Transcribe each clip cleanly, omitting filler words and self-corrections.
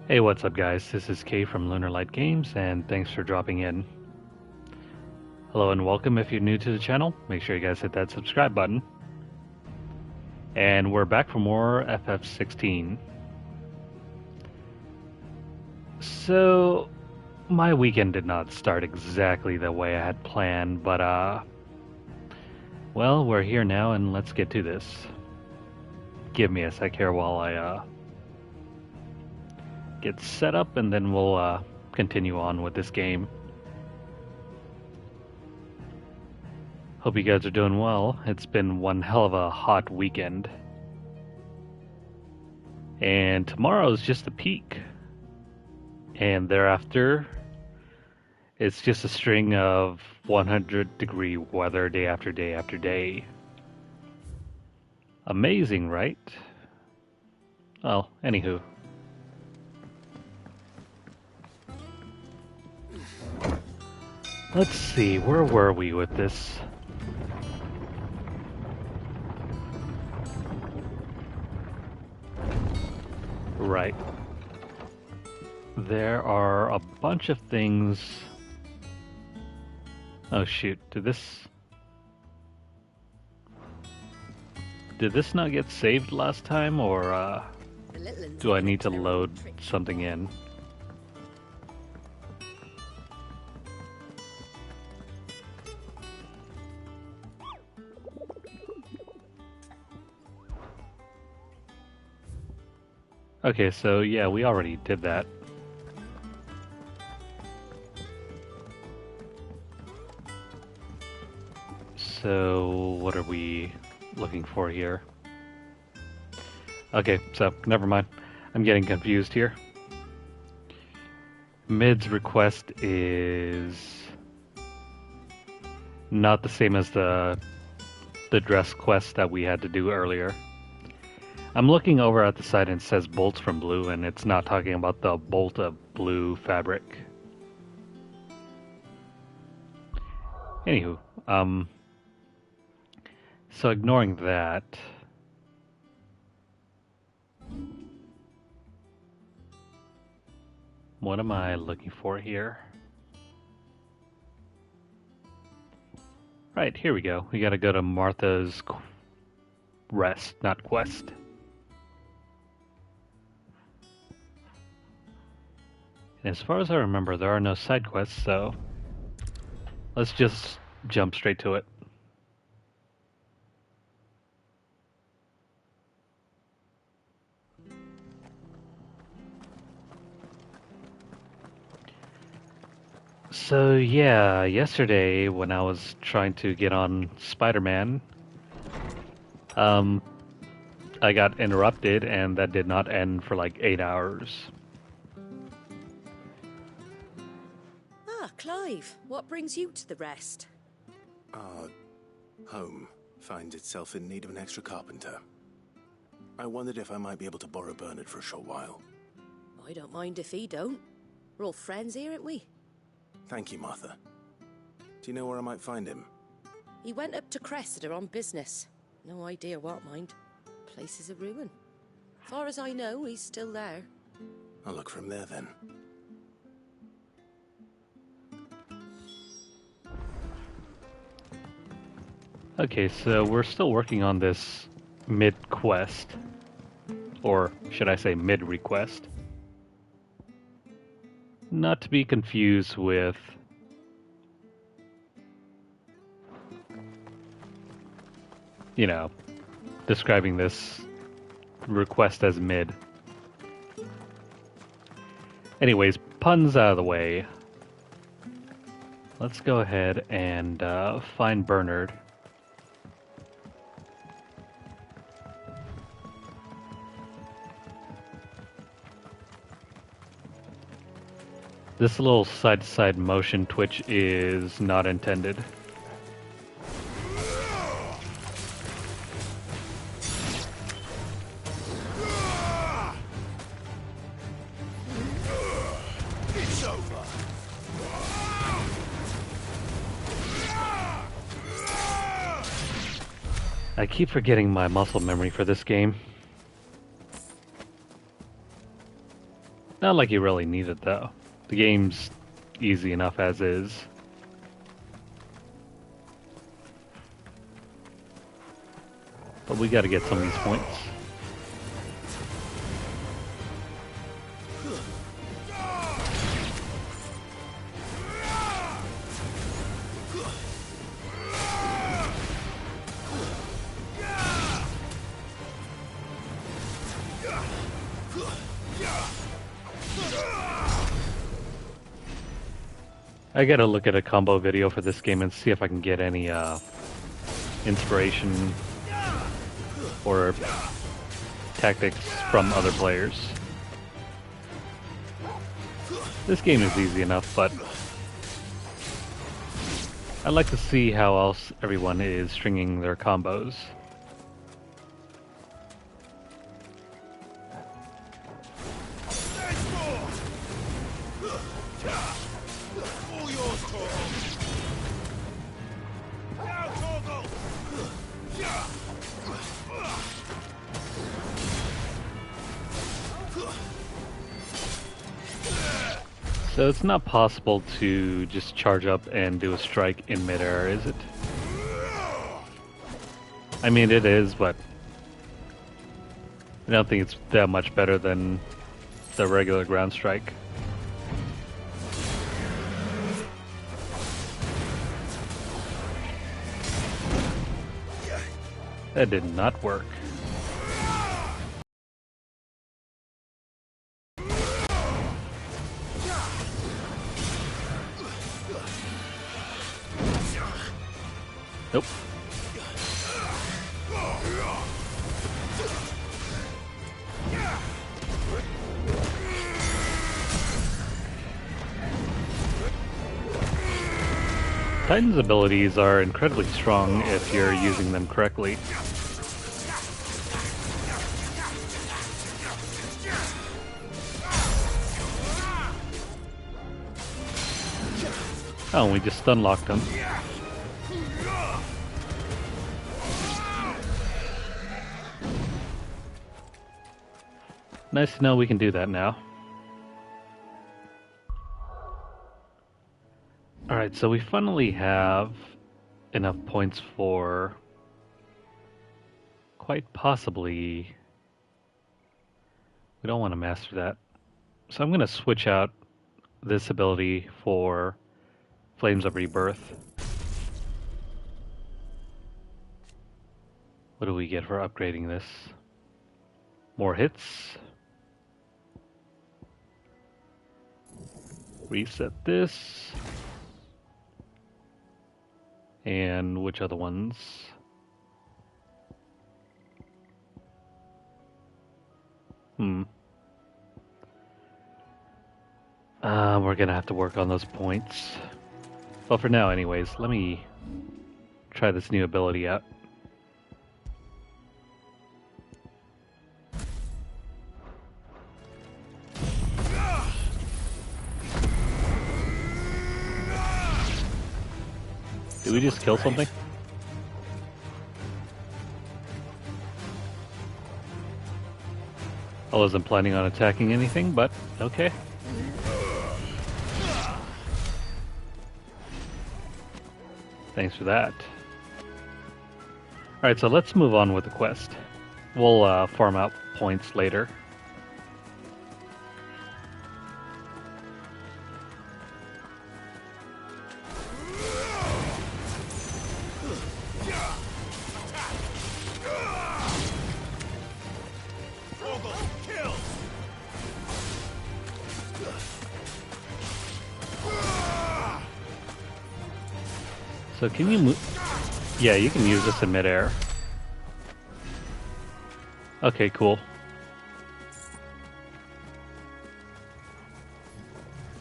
Hey, what's up guys? This is Kay from Lunarlight Games, and thanks for dropping in. Hello and welcome if you're new to the channel. Make sure you guys hit that subscribe button. And we're back for more FF16. So, my weekend did not start exactly the way I had planned, but well, we're here now and let's get to this. Give me a sec here while I get set up, and then we'll continue on with this game. Hope you guys are doing well. It's been one hell of a hot weekend. And tomorrow is just the peak. And thereafter, it's just a string of 100-degree weather day after day after day. Amazing, right? Well, anywho. Let's see, where were we with this? Right. There are a bunch of things... Oh shoot, did this not get saved last time, or do I need to load something in? Okay, so yeah, we already did that. So what are we looking for here? Okay, so never mind. I'm getting confused here. Mid's request is not the same as the dress quest that we had to do earlier. I'm looking over at the side and it says bolts from blue, and it's not talking about the bolt of blue fabric. Anywho, so ignoring that, what am I looking for here? Right, here we go. We gotta go to Martha's rest, not quest. As far as I remember, there are no side quests, so let's just jump straight to it. So yeah, yesterday when I was trying to get on Spider-Man, I got interrupted, and that did not end for like 8 hours. Clive, what brings you to the rest? Our home finds itself in need of an extra carpenter. I wondered if I might be able to borrow Bernard for a short while. I don't mind if he don't. We're all friends here, aren't we? Thank you, Martha. Do you know where I might find him? He went up to Cressida on business. No idea what, mind. Place is a ruin. Far as I know, he's still there. I'll look from there then. Okay, so we're still working on this mid-quest. Or should I say mid-request? Not to be confused with... you know, describing this request as mid. Anyways, puns out of the way. Let's go ahead and find Bernard. This little side-to-side motion twitch is not intended. It's over. I keep forgetting my muscle memory for this game. Not like you really need it though. The game's easy enough as is. But we gotta get some of these points. I gotta look at a combo video for this game and see if I can get any inspiration or tactics from other players. This game is easy enough, but I'd like to see how else everyone is stringing their combos. So it's not possible to just charge up and do a strike in midair, is it? I mean, it is, but I don't think it's that much better than the regular ground strike. That did not work. Nope. Titan's abilities are incredibly strong if you're using them correctly. Oh, we just stun locked him. Nice to know we can do that now. Alright, so we finally have enough points for quite possibly... We don't want to master that. So I'm going to switch out this ability for Flames of Rebirth. What do we get for upgrading this? More hits. Reset this. And which other ones? We're gonna have to work on those points. Well, for now anyways, let me try this new ability out. Did we just kill something? I wasn't planning on attacking anything, but okay. Thanks for that. Alright, so let's move on with the quest. We'll farm out points later. So can you move? Yeah, you can use this in midair. Okay, cool.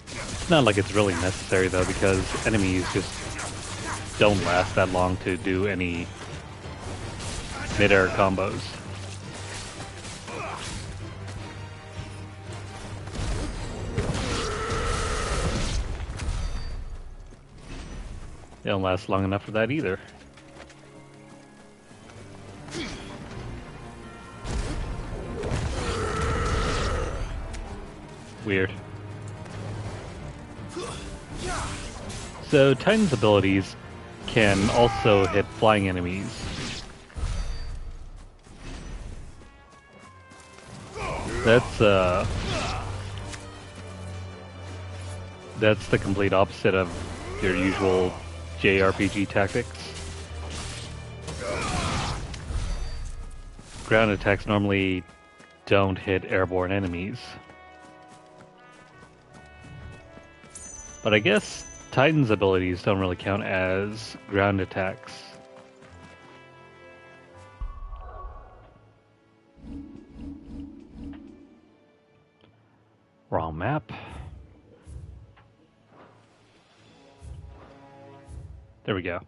It's not like it's really necessary though, because enemies just don't last that long to do any midair combos. They don't last long enough for that either. Weird. So Titan's abilities can also hit flying enemies. That's the complete opposite of your usual JRPG tactics. Ground attacks normally don't hit airborne enemies. But I guess Titan's abilities don't really count as ground attacks. Wrong map. There we go.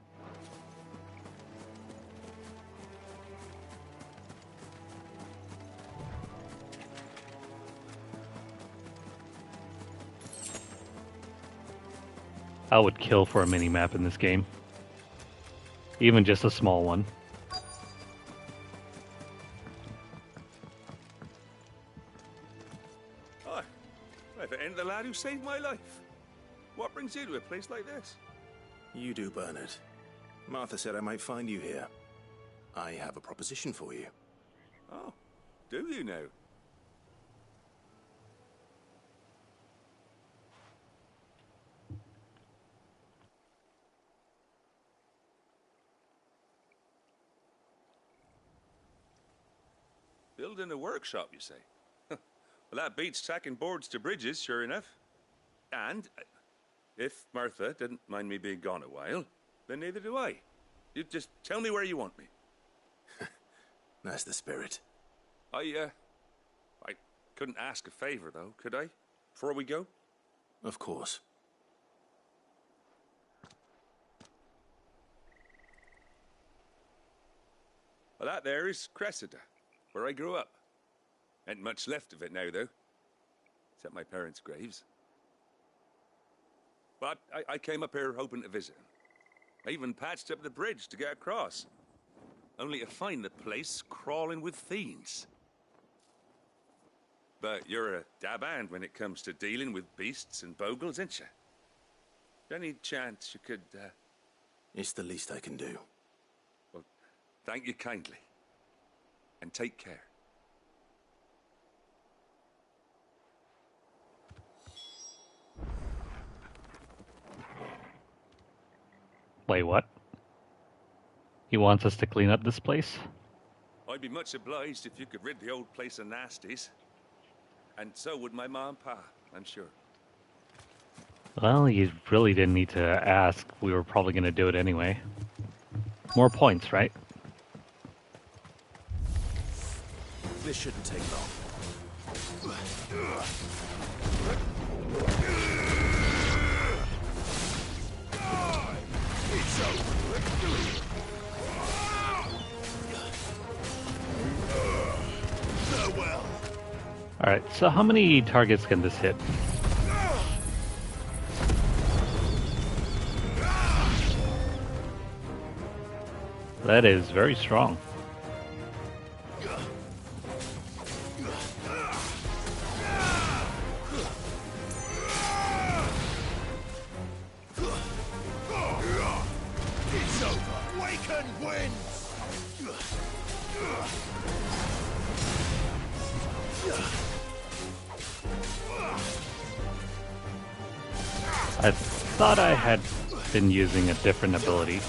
I would kill for a mini-map in this game. Even just a small one. Hi. If it ain't the lad who saved my life. What brings you to a place like this? You do, Bernard. Martha said I might find you here. I have a proposition for you. Oh, do you now? Building a workshop, you say? Well, that beats tacking boards to bridges, sure enough. And if Martha didn't mind me being gone a while, then neither do I. You just tell me where you want me. That's the spirit. I couldn't ask a favor, though, could I? Before we go? Of course. Well, that there is Cressida, where I grew up. Ain't much left of it now, though. Except my parents' graves. But I came up here hoping to visit. I even patched up the bridge to get across. Only to find the place crawling with fiends. But you're a dab hand when it comes to dealing with beasts and bogles, ain't you? Any chance you could, It's the least I can do. Well, thank you kindly. And take care. Wait, what? He wants us to clean up this place? I'd be much obliged if you could rid the old place of nasties. And so would my ma and pa, I'm sure. Well, you really didn't need to ask. We were probably going to do it anyway. More points, right? This shouldn't take long. It's over. Farewell. Alright, so how many targets can this hit? That is very strong. It's over. Waken wins. I thought I had been using a different ability.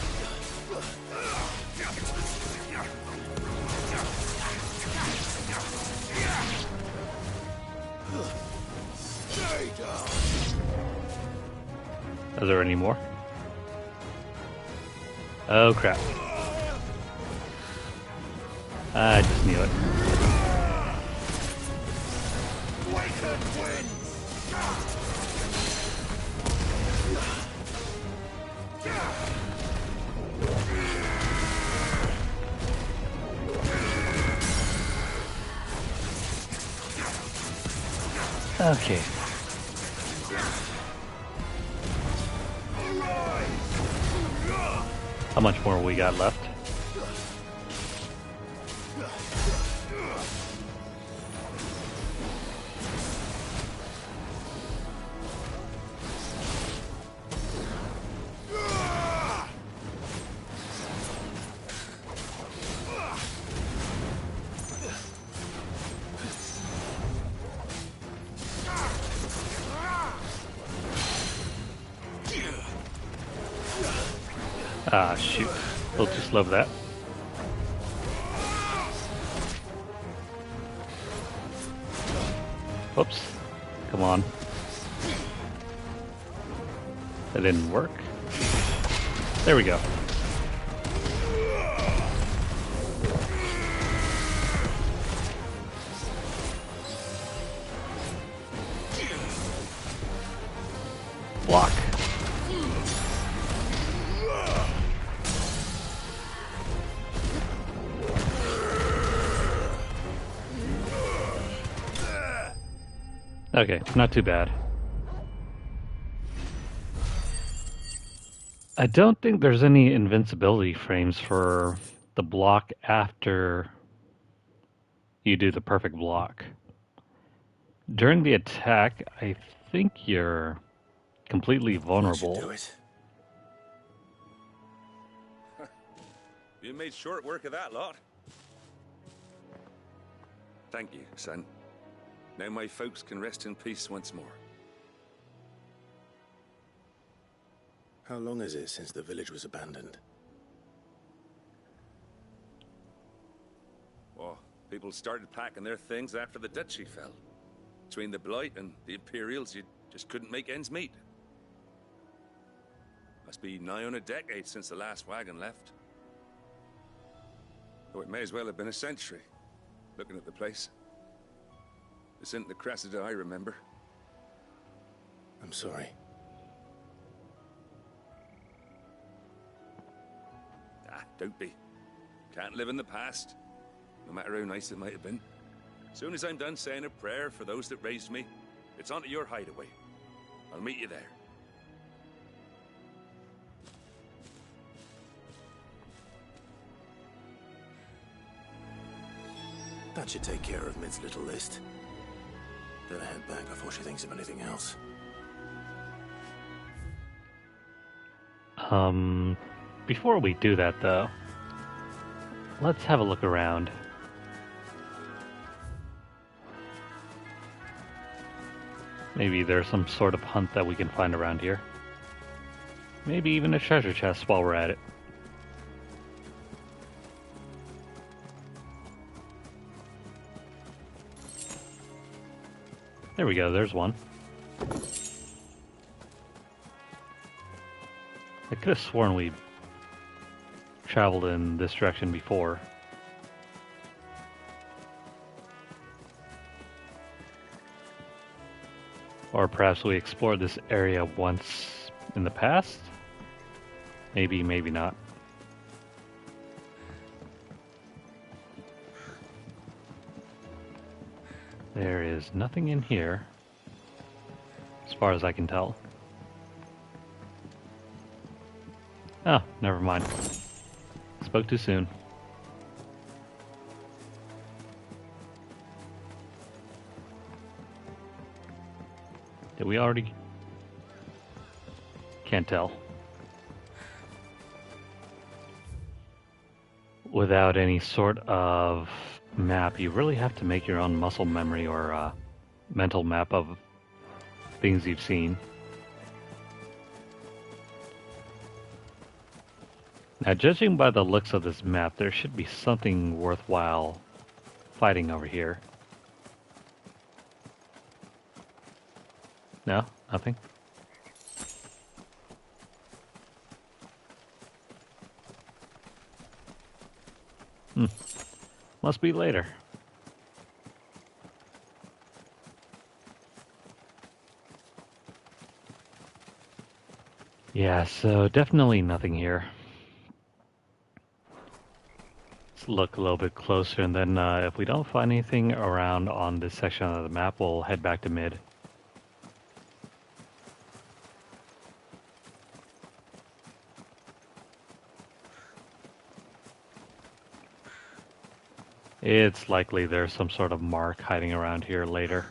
Is there any more? Oh crap. I just knew it. Okay. How much more we got left? Ah, shoot. A little too slow for that. Whoops. Come on. That didn't work. There we go. Block. Okay, not too bad. I don't think there's any invincibility frames for the block after you do the perfect block. During the attack, I think you're completely That should vulnerable. do it. You made short work of that lot. Thank you, son. Now my folks can rest in peace once more. How long is it since the village was abandoned? Oh, people started packing their things after the duchy fell. Between the Blight and the Imperials, you just couldn't make ends meet. Must be nigh on a decade since the last wagon left. Though it may as well have been a century, looking at the place. This isn't the Cressida I remember. I'm sorry. Ah, don't be. Can't live in the past, no matter how nice it might have been. Soon as I'm done saying a prayer for those that raised me, it's on to your hideaway. I'll meet you there. That should take care of Mid's little list. Better head back before she thinks of anything else. Before we do that though, let's have a look around. Maybe there's some sort of hunt that we can find around here. Maybe even a treasure chest while we're at it. There we go, there's one. I could have sworn we traveled in this direction before. Or perhaps we explored this area once in the past? Maybe, maybe not. There is nothing in here, as far as I can tell. Oh, never mind. Spoke too soon. Did we already? Can't tell. Without any sort of map, you really have to make your own muscle memory or mental map of things you've seen. Now, judging by the looks of this map, there should be something worthwhile fighting over here. No? Nothing? Must be later. Yeah, so definitely nothing here. Let's look a little bit closer, and then if we don't find anything around on this section of the map, we'll head back to mid. It's likely there's some sort of mark hiding around here later.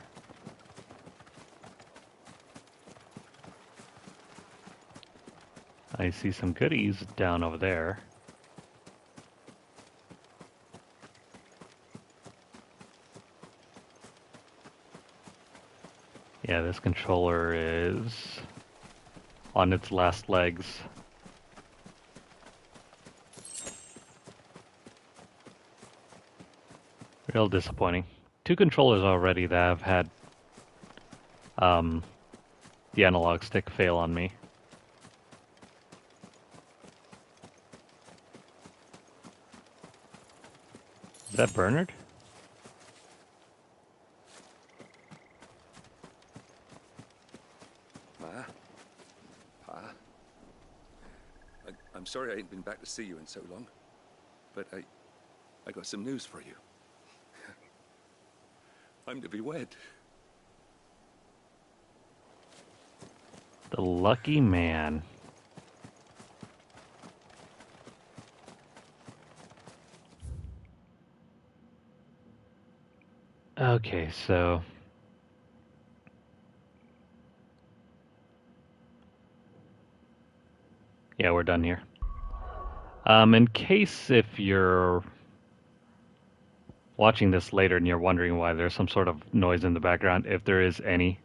I see some goodies down over there. Yeah, this controller is on its last legs. Real disappointing. 2 controllers already that have had the analog stick fail on me. Is that Bernard? Ma? Pa? I'm sorry I ain't been back to see you in so long, but I got some news for you. I'm to be wed. The lucky man. Okay, so... yeah, we're done here. In case if you're watching this later and you're wondering why there's some sort of noise in the background, if there is any,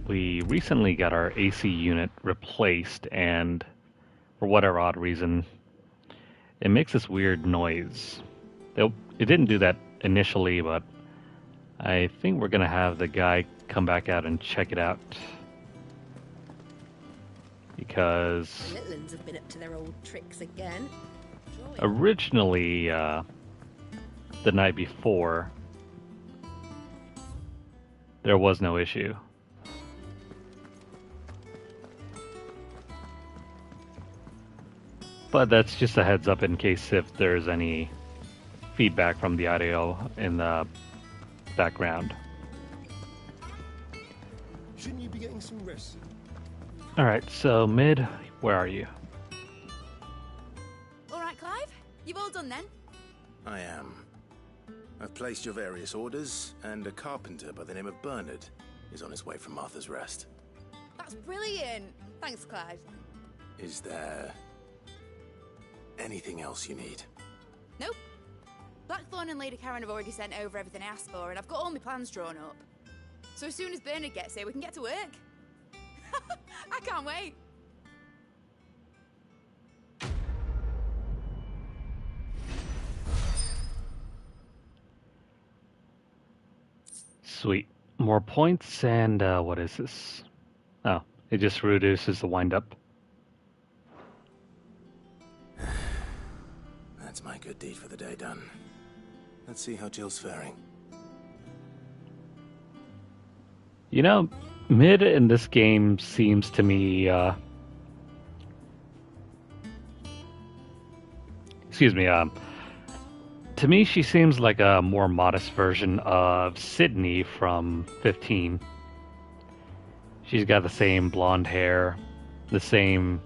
we recently got our AC unit replaced, and for whatever odd reason, it makes this weird noise. It didn't do that initially, but I think we're gonna have the guy come back out and check it out. Because The little uns have been up to their old tricks again. originally, the night before, there was no issue. But that's just a heads up in case if there's any feedback from the audio in the background. Shouldn't you be getting some rest? Alright, so Mid, where are you? All right, Clive? You've all done then? I am. I've placed your various orders, and a carpenter by the name of Bernard is on his way from Martha's Rest. That's brilliant. Thanks, Clive. Is there anything else you need? Nope. Blackthorn and Lady Karen have already sent over everything I asked for, and I've got all my plans drawn up. So as soon as Bernard gets here, we can get to work. I can't wait. Sweet. More points, and what is this? Oh, it just reduces the wind-up. That's my good deed for the day done. Let's see how Jill's faring. You know, Mid in this game seems to me, excuse me, to me she seems like a more modest version of Sydney from 15. She's got the same blonde hair, the same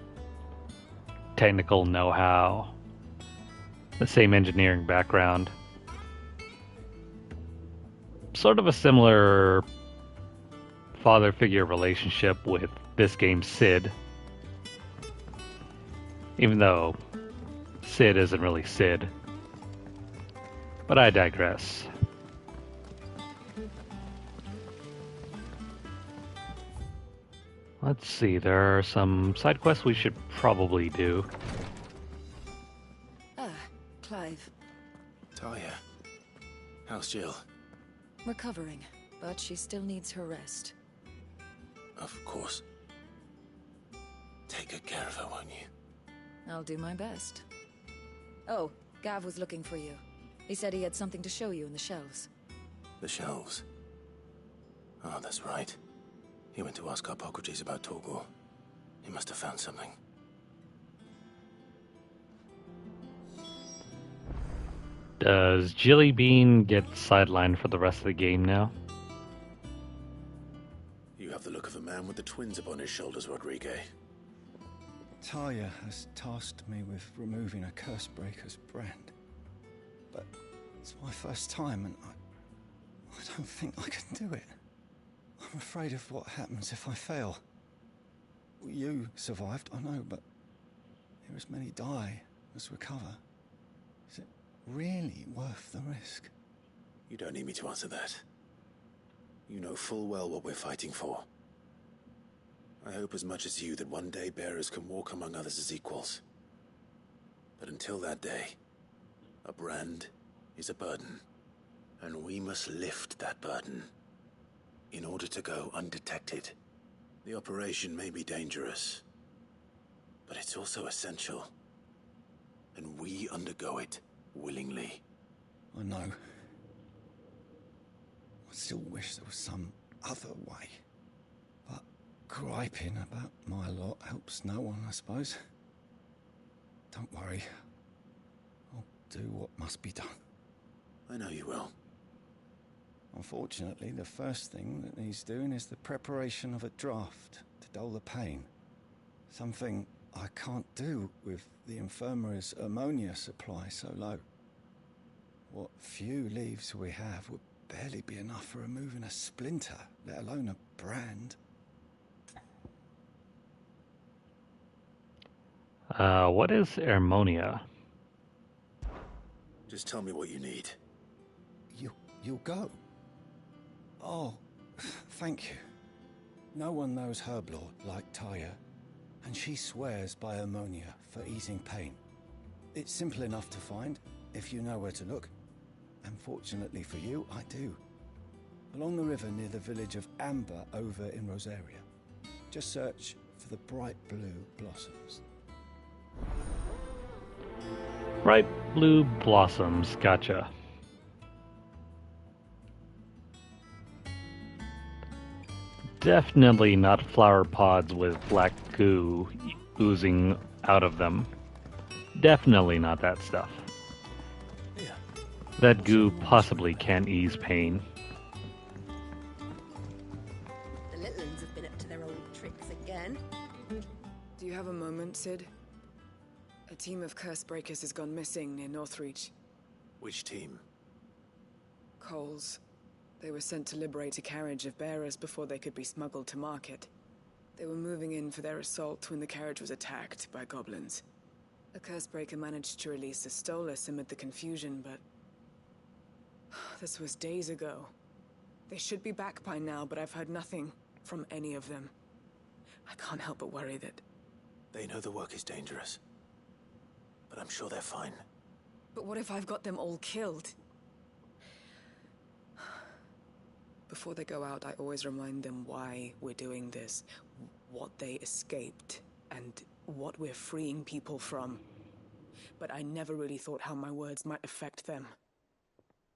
technical know-how, the same engineering background. Sort of a similar father figure relationship with this game's Sid. Even though Sid isn't really Sid. But I digress. Let's see, there are some side quests we should probably do. Ah, Clive. Talia, how's Jill? Recovering, but she still needs her rest. Of course. Take good care of her, won't you? I'll do my best. Oh, Gav was looking for you. He said he had something to show you in the shelves. The shelves. Oh, that's right. He went to ask Hippocrates about Torgor. He must have found something. Does Jilly Bean get sidelined for the rest of the game now? You have the look of a man with the twins upon his shoulders, Rodrigue. Talia has tasked me with removing a Cursebreaker's brand. But it's my first time, and I don't think I can do it. I'm afraid of what happens if I fail. You survived, I know, but here as many die as recover. Is it really worth the risk? You don't need me to answer that. You know full well what we're fighting for. I hope as much as you that one day bearers can walk among others as equals. But until that day, A brand is a burden, and we must lift that burden in order to go undetected. The operation may be dangerous, but it's also essential, and we undergo it willingly. I know. I still wish there was some other way. But griping about my lot helps no one, I suppose. Don't worry. I'll do what must be done. I know you will. Unfortunately, the first thing that needs doing is the preparation of a draft to dull the pain. Something I can't do with the infirmary's ammonia supply so low. What few leaves we have would barely be enough for removing a splinter, let alone a brand. What is ammonia? Just tell me what you need. You'll go? Oh, thank you. No one knows Herblord like Taya, and she swears by ammonia for easing pain. It's simple enough to find, if you know where to look. And fortunately for you, I do. Along the river near the village of Amber over in Rosaria. Just search for the bright blue blossoms. Bright blue blossoms, gotcha. Definitely not flower pods with black goo oozing out of them. Definitely not that stuff. Yeah. That goo possibly can't ease pain. The little uns have been up to their old tricks again. Do you have a moment, Sid? A team of curse breakers has gone missing near Northreach. Which team? Coles. They were sent to liberate a carriage of bearers before they could be smuggled to market. They were moving in for their assault when the carriage was attacked by goblins. A curse breaker managed to release a Stolas amid the confusion, but... this was days ago. They should be back by now, but I've heard nothing from any of them. I can't help but worry that... They know the work is dangerous, but I'm sure they're fine. But what if I've got them all killed? Before they go out, I always remind them why we're doing this, what they escaped, and what we're freeing people from. But I never really thought how my words might affect them.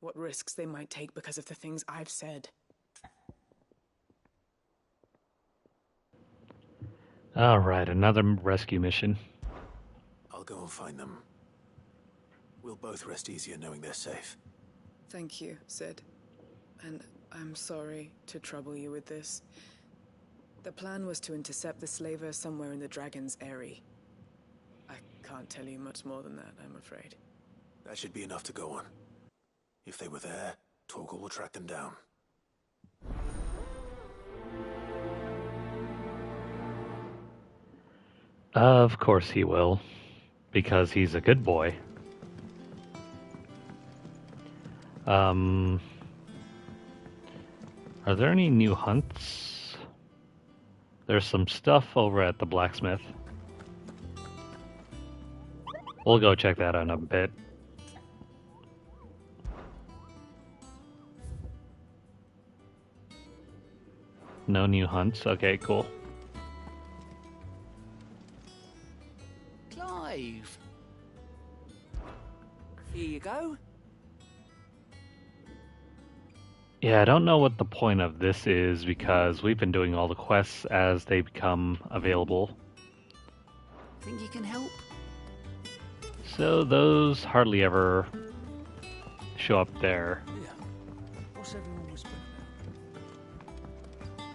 What risks they might take because of the things I've said. Alright, another rescue mission. I'll go and find them. We'll both rest easier knowing they're safe. Thank you, Sid. And I'm sorry to trouble you with this. The plan was to intercept the slaver somewhere in the Dragon's Eyrie. I can't tell you much more than that, I'm afraid. That should be enough to go on. If they were there, Torgal will track them down. Of course he will, because he's a good boy. Are there any new hunts? There's some stuff over at the blacksmith. We'll go check that out in a bit. No new hunts? Okay, cool. Clive. Here you go. Yeah, I don't know what the point of this is because we've been doing all the quests as they become available. Think you can help? So those hardly ever show up there. Yeah. What's everyone whispering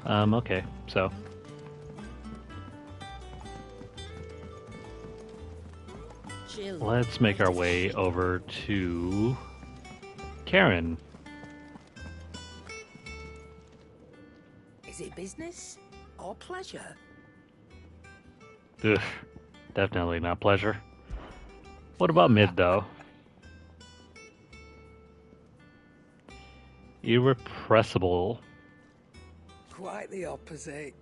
Okay, so. Jill. Let's make our way over to Karen. Is it business or pleasure? Ugh, definitely not pleasure. What about Mid, though? Irrepressible. Quite the opposite.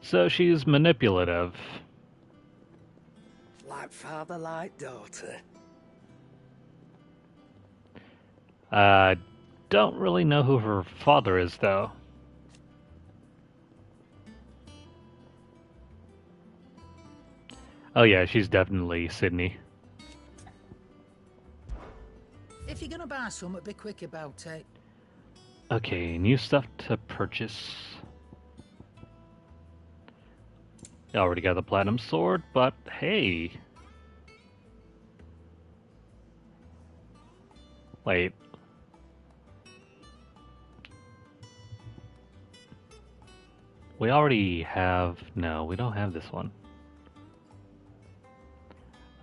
So she's manipulative. Like like father, like daughter. Don't really know who her father is, though. Oh yeah, she's definitely Sydney. If you're gonna buy something, be quick about it. Okay, new stuff to purchase. I already got the platinum sword, but hey. Wait. We already have... No, we don't have this one.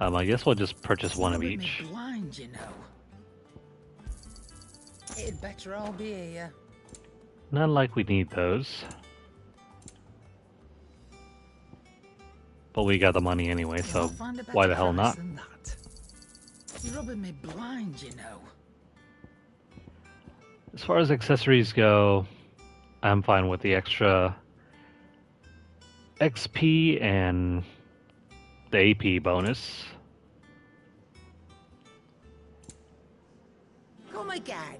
I guess we'll just purchase one of each. Blind, you know. It'd better all be here. Not like we need those. But we got the money anyway, so why the hell not? You're rubbing me blind, you know. As far as accessories go, I'm fine with the extra XP and the AP bonus. Come again.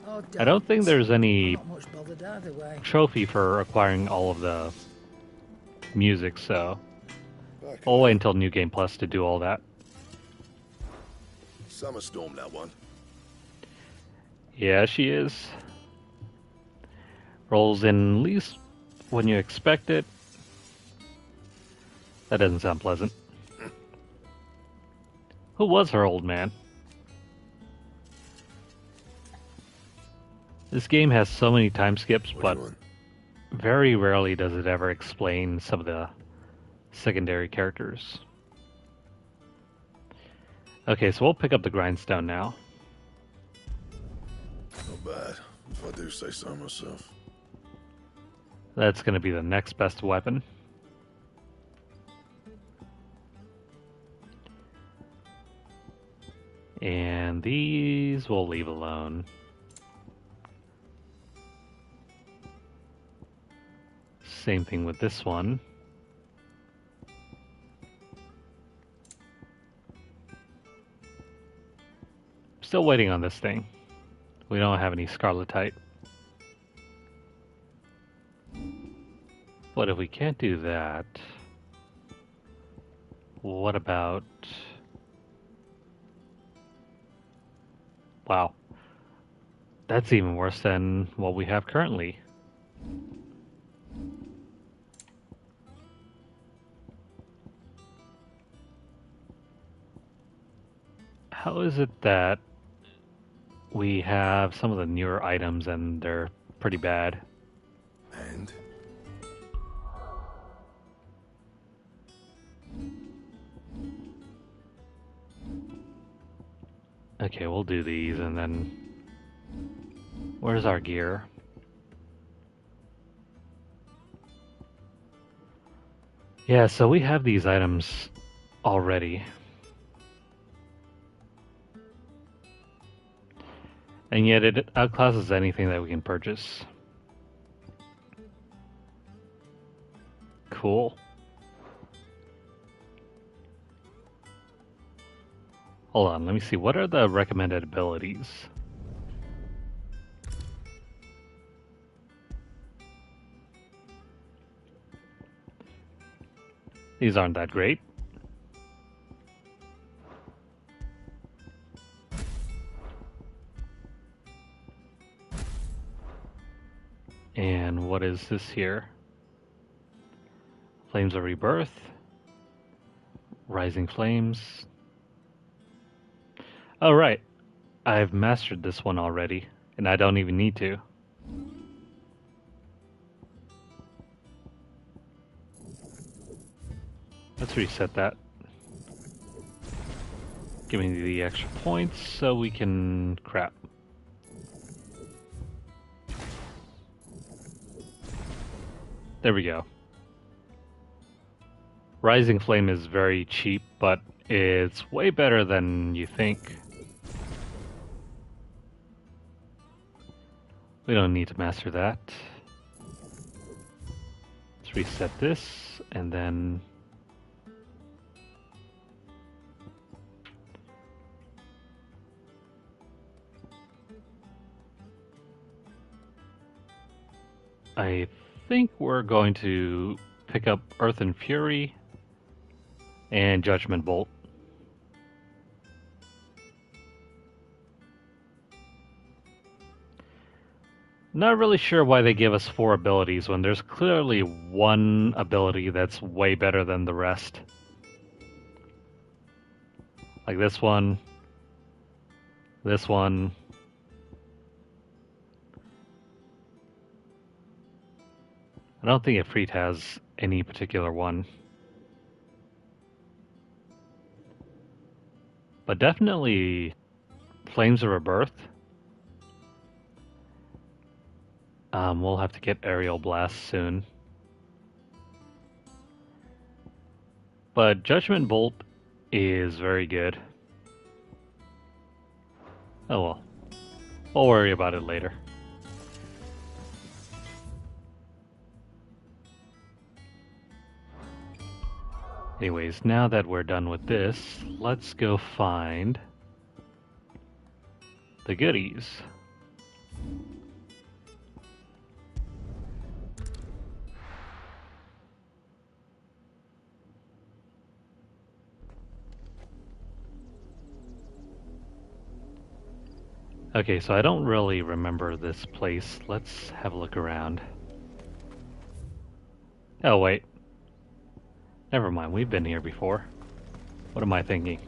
Oh, I don't think there's any not much bothered either way. trophy for acquiring all of the music, so I'll wait until New Game Plus to do all that. Summer storm, that one. Yeah, she is. Rolls in least when you expect it. That doesn't sound pleasant. Who was her old man? This game has so many time skips, but very rarely does it ever explain some of the secondary characters. Okay, so we'll pick up the grindstone now. Not bad, if I do say so myself. That's going to be the next best weapon. And these we'll leave alone. Same thing with this one. Still waiting on this thing. We don't have any scarletite. But if we can't do that, what about... Wow. That's even worse than what we have currently. How is it that we have some of the newer items and they're pretty bad? And? Okay, we'll do these and then... Where's our gear? Yeah, so we have these items already. And yet it outclasses anything that we can purchase. Cool. Hold on, let me see. What are the recommended abilities? These aren't that great. And what is this here? Flames of Rebirth. Rising Flames. Oh, right. I've mastered this one already, and I don't even need to. Let's reset that. Give me the extra points so we can... Crap. There we go. Rising Flame is very cheap, but it's way better than you think. We don't need to master that. Let's reset this, and then... I think we're going to pick up Earth and Fury and Judgment Bolt. Not really sure why they give us 4 abilities when there's clearly one ability that's way better than the rest. Like this one. This one. I don't think Ifrit has any particular one. But definitely Flames of Rebirth. We'll have to get Aerial Blast soon. But Judgment Bolt is very good. Oh well. We'll worry about it later. Anyways, now that we're done with this, let's go find the goodies. Okay, so I don't really remember this place. Let's have a look around. Oh, wait. Never mind, we've been here before. What am I thinking?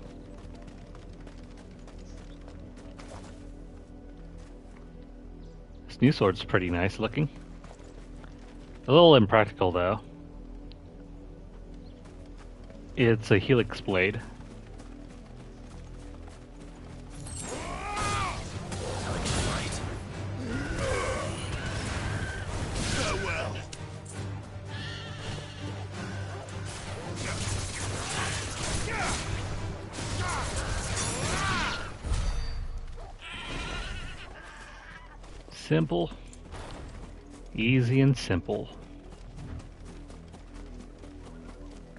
This new sword's pretty nice looking. A little impractical, though. It's a helix blade. Simple, easy and simple.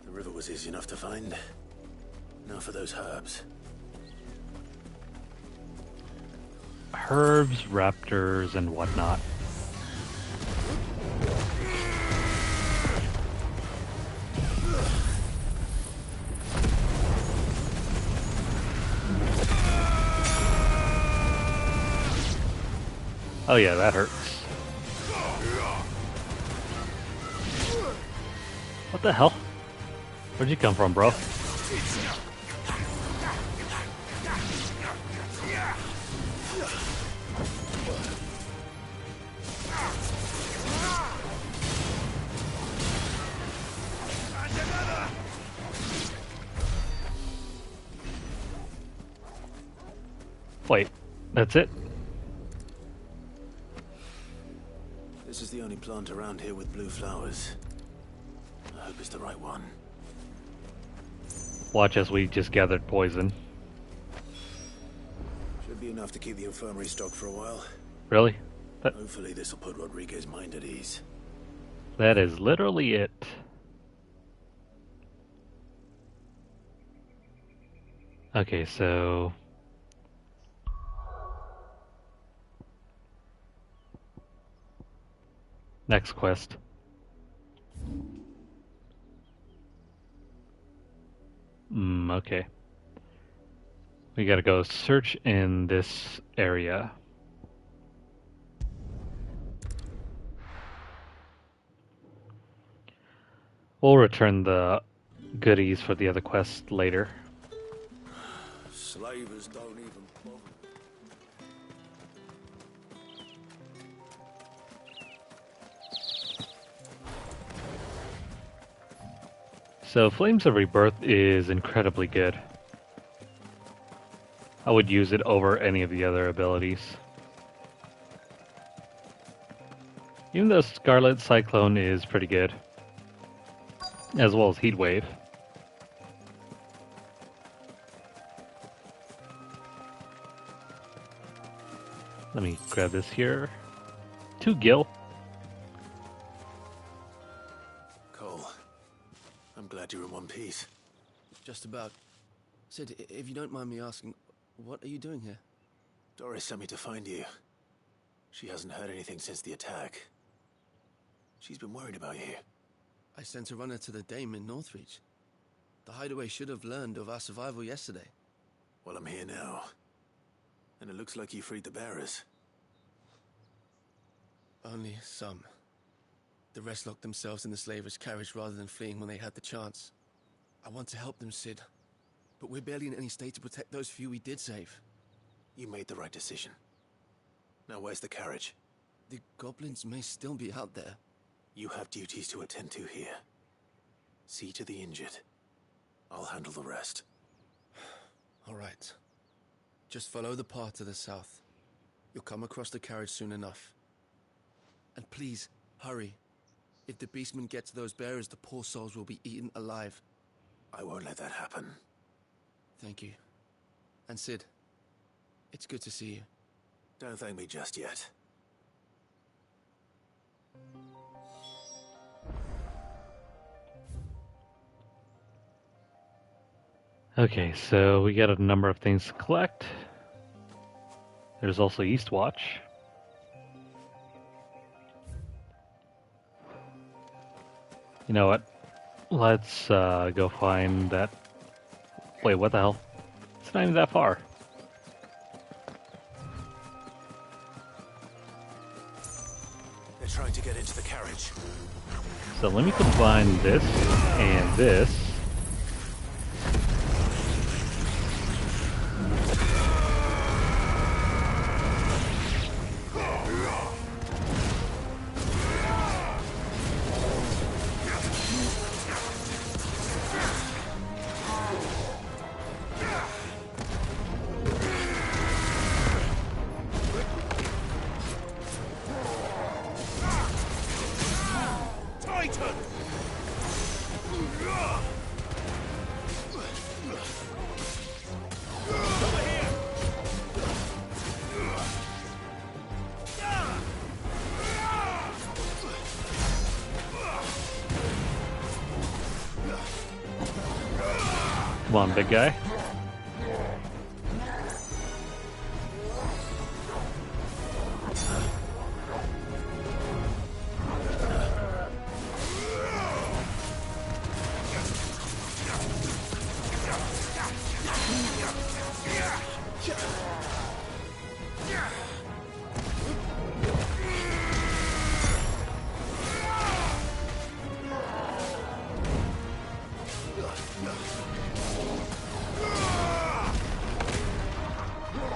The river was easy enough to find. Now for those herbs. Herbs, raptors, and whatnot. Oh yeah, that hurts. What the hell? Where'd you come from, bro? Wait, that's it? This is the only plant around here with blue flowers. I hope it's the right one. Watch as we just gathered poison. Should be enough to keep the infirmary stocked for a while. Really? Hopefully this will put Rodriguez's mind at ease. That is literally it. Okay, so... next quest. Okay. We gotta go search in this area. We'll return the goodies for the other quest later. Slavers don't even bother. So Flames of Rebirth is incredibly good. I would use it over any of the other abilities. Even though Scarlet Cyclone is pretty good. As well as Heatwave. Let me grab this here. 2 gil. Cole, I'm glad you're in one piece. Just about. Sid, if you don't mind me asking, what are you doing here? Doris sent me to find you. She hasn't heard anything since the attack. She's been worried about you. I sent a runner to the Dame in Northreach. The Hideaway should have learned of our survival yesterday. Well, I'm here now. And it looks like you freed the bearers. Only some. The rest locked themselves in the slaver's carriage rather than fleeing when they had the chance. I want to help them, Sid. But we're barely in any state to protect those few we did save. You made the right decision. Now where's the carriage? The goblins may still be out there. You have duties to attend to here. See to the injured. I'll handle the rest. All right. Just follow the path to the south. You'll come across the carriage soon enough. And please, hurry. If the beastmen get to those bearers, the poor souls will be eaten alive. I won't let that happen. Thank you. And Sid, it's good to see you. Don't thank me just yet. Okay, so we got a number of things to collect. There's also Eastwatch. You know what? Let's go find that... Wait, what the hell? It's not even that far. They're trying to get into the carriage. So let me combine this and this. Come on, big guy.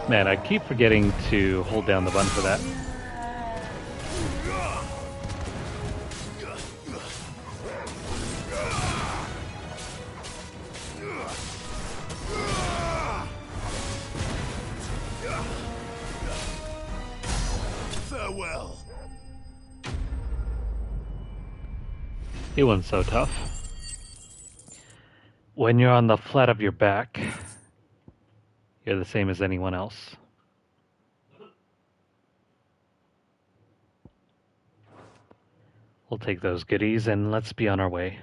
Man, I keep forgetting to hold down the button for that. Farewell. It wasn't so tough. When you're on the flat of your back, you're the same as anyone else. We'll take those goodies and let's be on our way.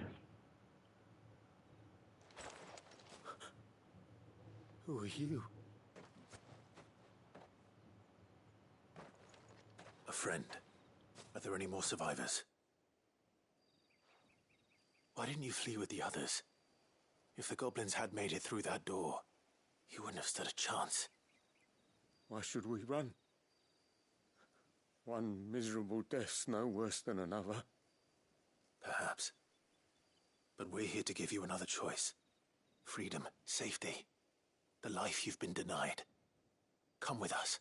Who are you? A friend. Are there any more survivors? Why didn't you flee with the others? If the goblins had made it through that door, you wouldn't have stood a chance. Why should we run? One miserable death's no worse than another. Perhaps. But we're here to give you another choice. Freedom, safety, the life you've been denied. Come with us.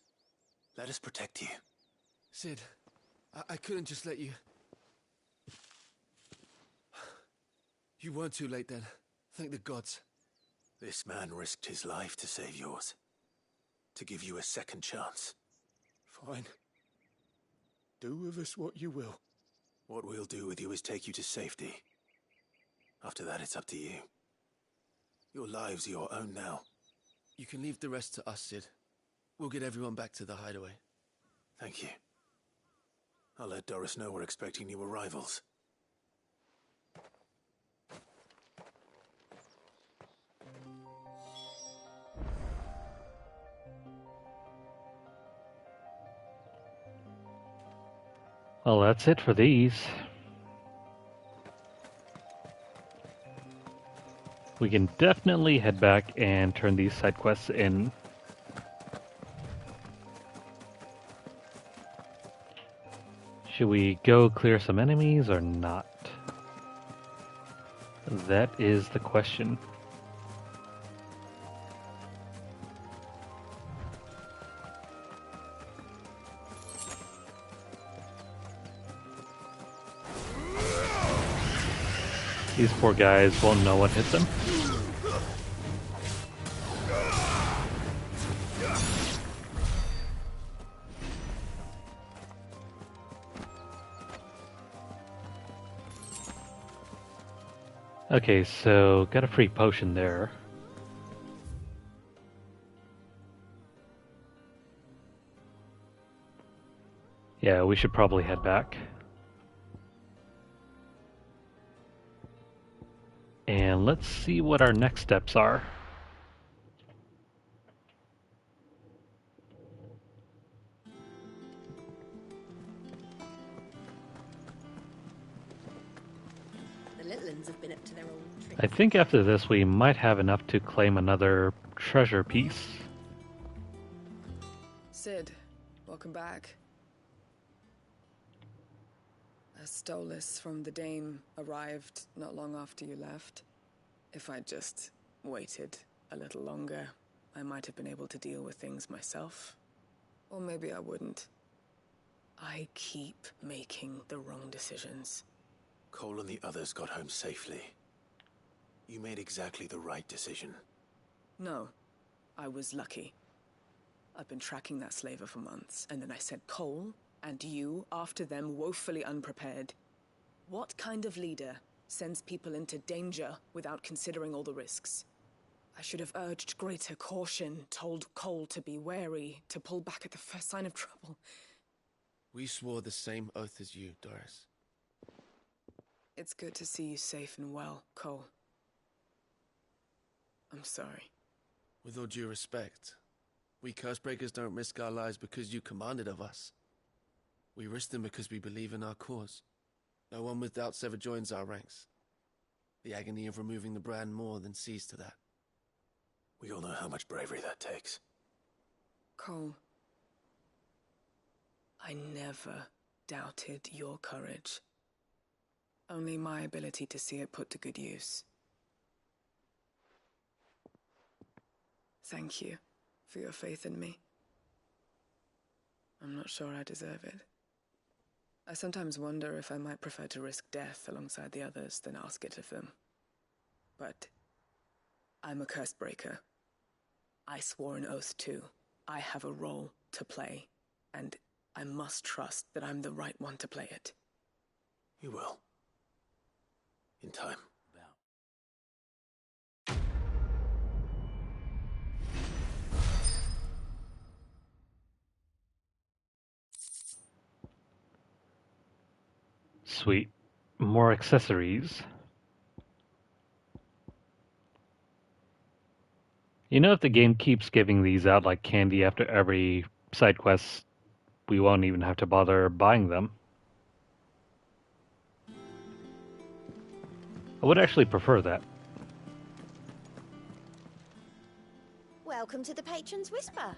Let us protect you. Sid, I couldn't just let you... You weren't too late then. Thank the gods. This man risked his life to save yours. To give you a second chance. Fine. Do with us what you will. What we'll do with you is take you to safety. After that, it's up to you. Your lives are your own now. You can leave the rest to us, Sid. We'll get everyone back to the Hideaway. Thank you. I'll let Doris know we're expecting new arrivals. Well, that's it for these. We can definitely head back and turn these side quests in. Should we go clear some enemies or not? That is the question. These poor guys won't know what hit them. Okay, so got a free potion there. Yeah, we should probably head back. And let's see what our next steps are. The little uns have been up to their old tricks. I think after this we might have enough to claim another treasure piece. Sid, welcome back. A Stolas from the Dame arrived not long after you left. If I'd just waited a little longer, I might have been able to deal with things myself. Or maybe I wouldn't. I keep making the wrong decisions. Cole and the others got home safely. You made exactly the right decision. No, I was lucky. I've been tracking that slaver for months, and then I sent Cole and you after them, woefully unprepared. What kind of leader sends people into danger without considering all the risks? I should have urged greater caution, told Cole to be wary, to pull back at the first sign of trouble. We swore the same oath as you, Doris. It's good to see you safe and well, Cole. I'm sorry. With all due respect, we Cursebreakers don't risk our lives because you commanded of us. We risk them because we believe in our cause. No one with doubts ever joins our ranks. The agony of removing the brand more than sees to that. We all know how much bravery that takes. Cole, I never doubted your courage. Only my ability to see it put to good use. Thank you for your faith in me. I'm not sure I deserve it. I sometimes wonder if I might prefer to risk death alongside the others than ask it of them. But I'm a Cursebreaker. I swore an oath too. I have a role to play, and I must trust that I'm the right one to play it. You will. In time. Sweet. More accessories. You know, if the game keeps giving these out like candy after every side quest, we won't even have to bother buying them. I would actually prefer that. Welcome to the Patron's Whisper.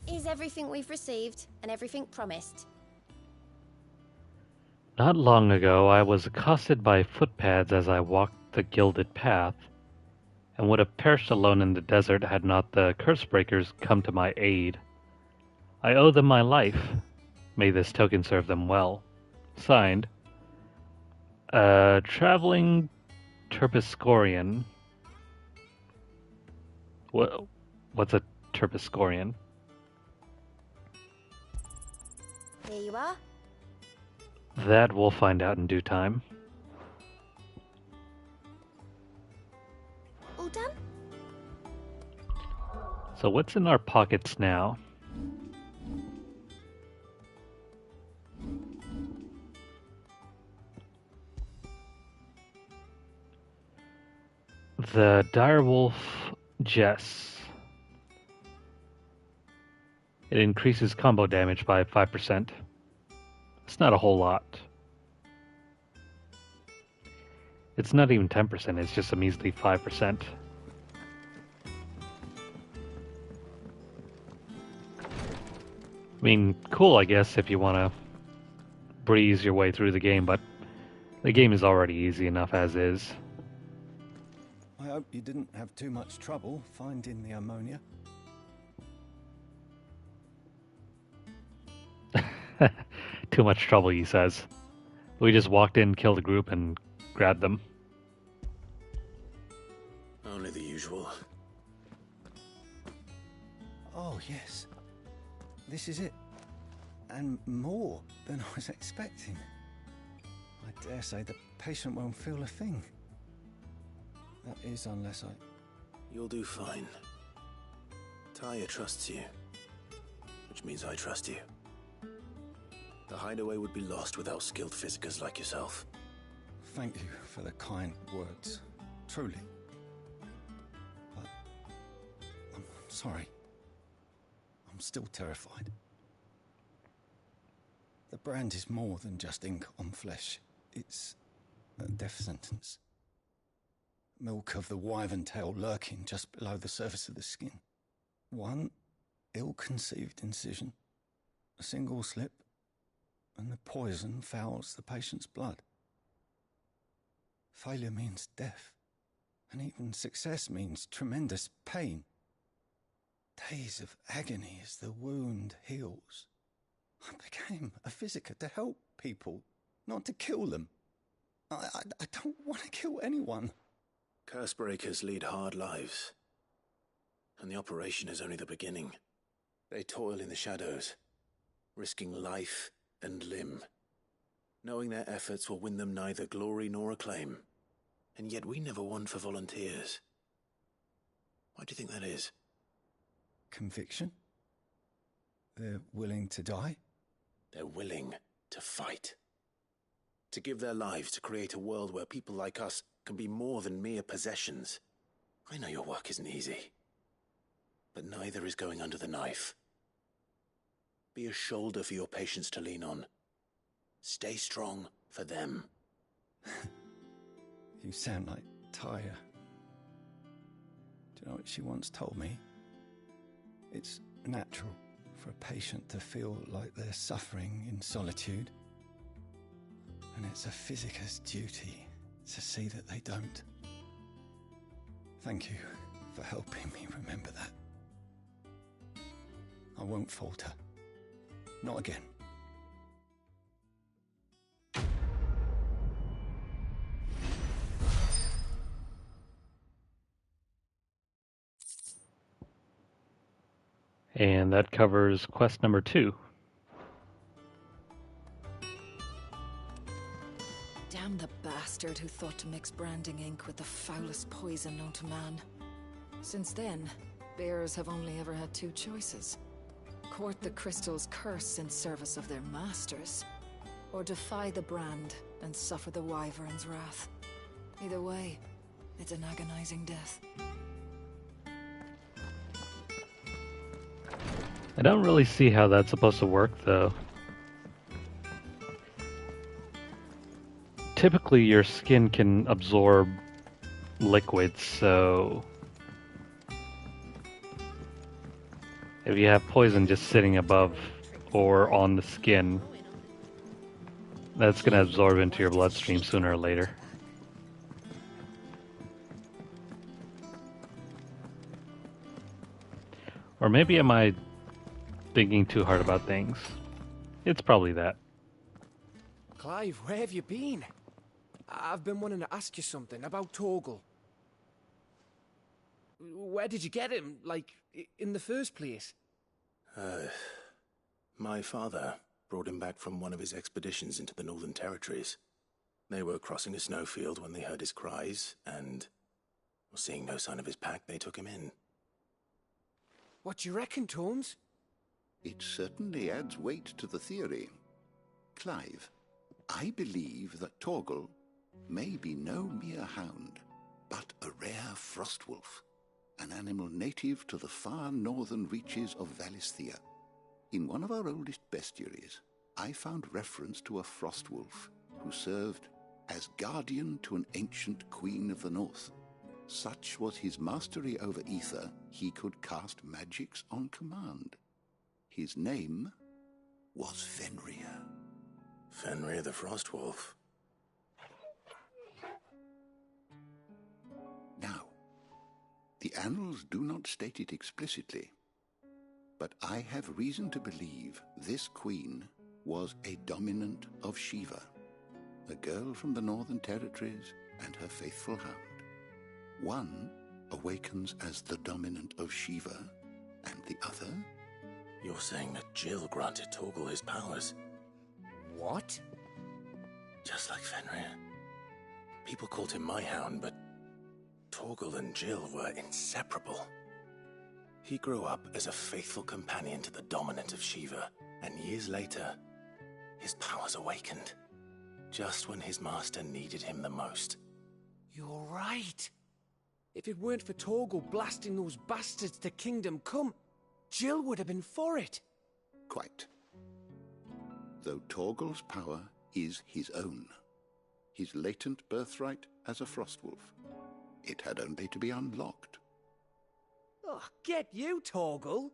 Is everything we've received and everything promised? Not long ago, I was accosted by footpads as I walked the gilded path, and would have perished alone in the desert had not the Cursebreakers come to my aid. I owe them my life. May this token serve them well. Signed, Traveling Terpsichorean. What's a Terpsichorean? Here you are. That we'll find out in due time. All done? So what's in our pockets now? The Direwolf Jess. It increases combo damage by 5%. It's not a whole lot. It's not even 10%, it's just a measly 5%. I mean, cool, I guess, if you want to breeze your way through the game, but the game is already easy enough as is. I hope you didn't have too much trouble finding the ammonia. Too much trouble, he says. We just walked in, killed a group, and grabbed them. Only the usual. Oh, yes. This is it. And more than I was expecting. I dare say the patient won't feel a thing. That is, unless I... You'll do fine. Taya trusts you, which means I trust you. The Hideaway would be lost without skilled physicers like yourself. Thank you for the kind words. Truly. But... I'm sorry. I'm still terrified. The brand is more than just ink on flesh. It's a death sentence. Milk of the wyvern tail lurking just below the surface of the skin. One ill-conceived incision, a single slip, and the poison fouls the patient's blood. Failure means death, and even success means tremendous pain. Days of agony as the wound heals. I became a physiker to help people, not to kill them. I don't want to kill anyone. Cursebreakers lead hard lives, and the operation is only the beginning. They toil in the shadows, risking life and limb, knowing their efforts will win them neither glory nor acclaim. And yet we never won for volunteers. Why do you think that is? Conviction? They're willing to die? They're willing to fight. To give their lives to create a world where people like us can be more than mere possessions. I know your work isn't easy, but neither is going under the knife. Be a shoulder for your patients to lean on. Stay strong for them. You sound like Taya. Do you know what she once told me? It's natural for a patient to feel like they're suffering in solitude. And it's a physiker's duty to see that they don't. Thank you for helping me remember that. I won't falter. Not again. And that covers quest number 2. Damn the bastard who thought to mix branding ink with the foulest poison known to man. Since then, bearers have only ever had 2 choices. Court the crystal's curse in service of their masters, or defy the brand and suffer the wyvern's wrath. Either way, it's an agonizing death. I don't really see how that's supposed to work, though. Typically, your skin can absorb liquids, so if you have poison just sitting above or on the skin, that's going to absorb into your bloodstream sooner or later. Or maybe am I thinking too hard about things? It's probably that. Clive, where have you been? I've been wanting to ask you something about Torgal. Where did you get him, like, in the first place? My father brought him back from one of his expeditions into the Northern Territories. They were crossing a snowfield when they heard his cries, and, seeing no sign of his pack, they took him in. What do you reckon, Tomes? It certainly adds weight to the theory. Clive, I believe that Torgal may be no mere hound, but a rare frostwolf, an animal native to the far northern reaches of Valisthea. In one of our oldest bestiaries, I found reference to a frostwolf who served as guardian to an ancient queen of the north. Such was his mastery over ether, he could cast magics on command. His name was Fenrir. Fenrir the Frostwolf. Now, the annals do not state it explicitly, but I have reason to believe this queen was a dominant of Shiva, a girl from the Northern Territories and her faithful hound. One awakens as the dominant of Shiva, and the other... You're saying that Jill granted Torgal his powers? What? Just like Fenrir. People called him my hound, but Torgal and Jill were inseparable. He grew up as a faithful companion to the dominant of Shiva, and years later, his powers awakened, just when his master needed him the most. You're right. If it weren't for Torgal blasting those bastards to Kingdom Come, Jill would have been for it. Quite. Though Torgal's power is his own, his latent birthright as a Frostwolf. It had only to be unlocked. Oh, get you, Torgal!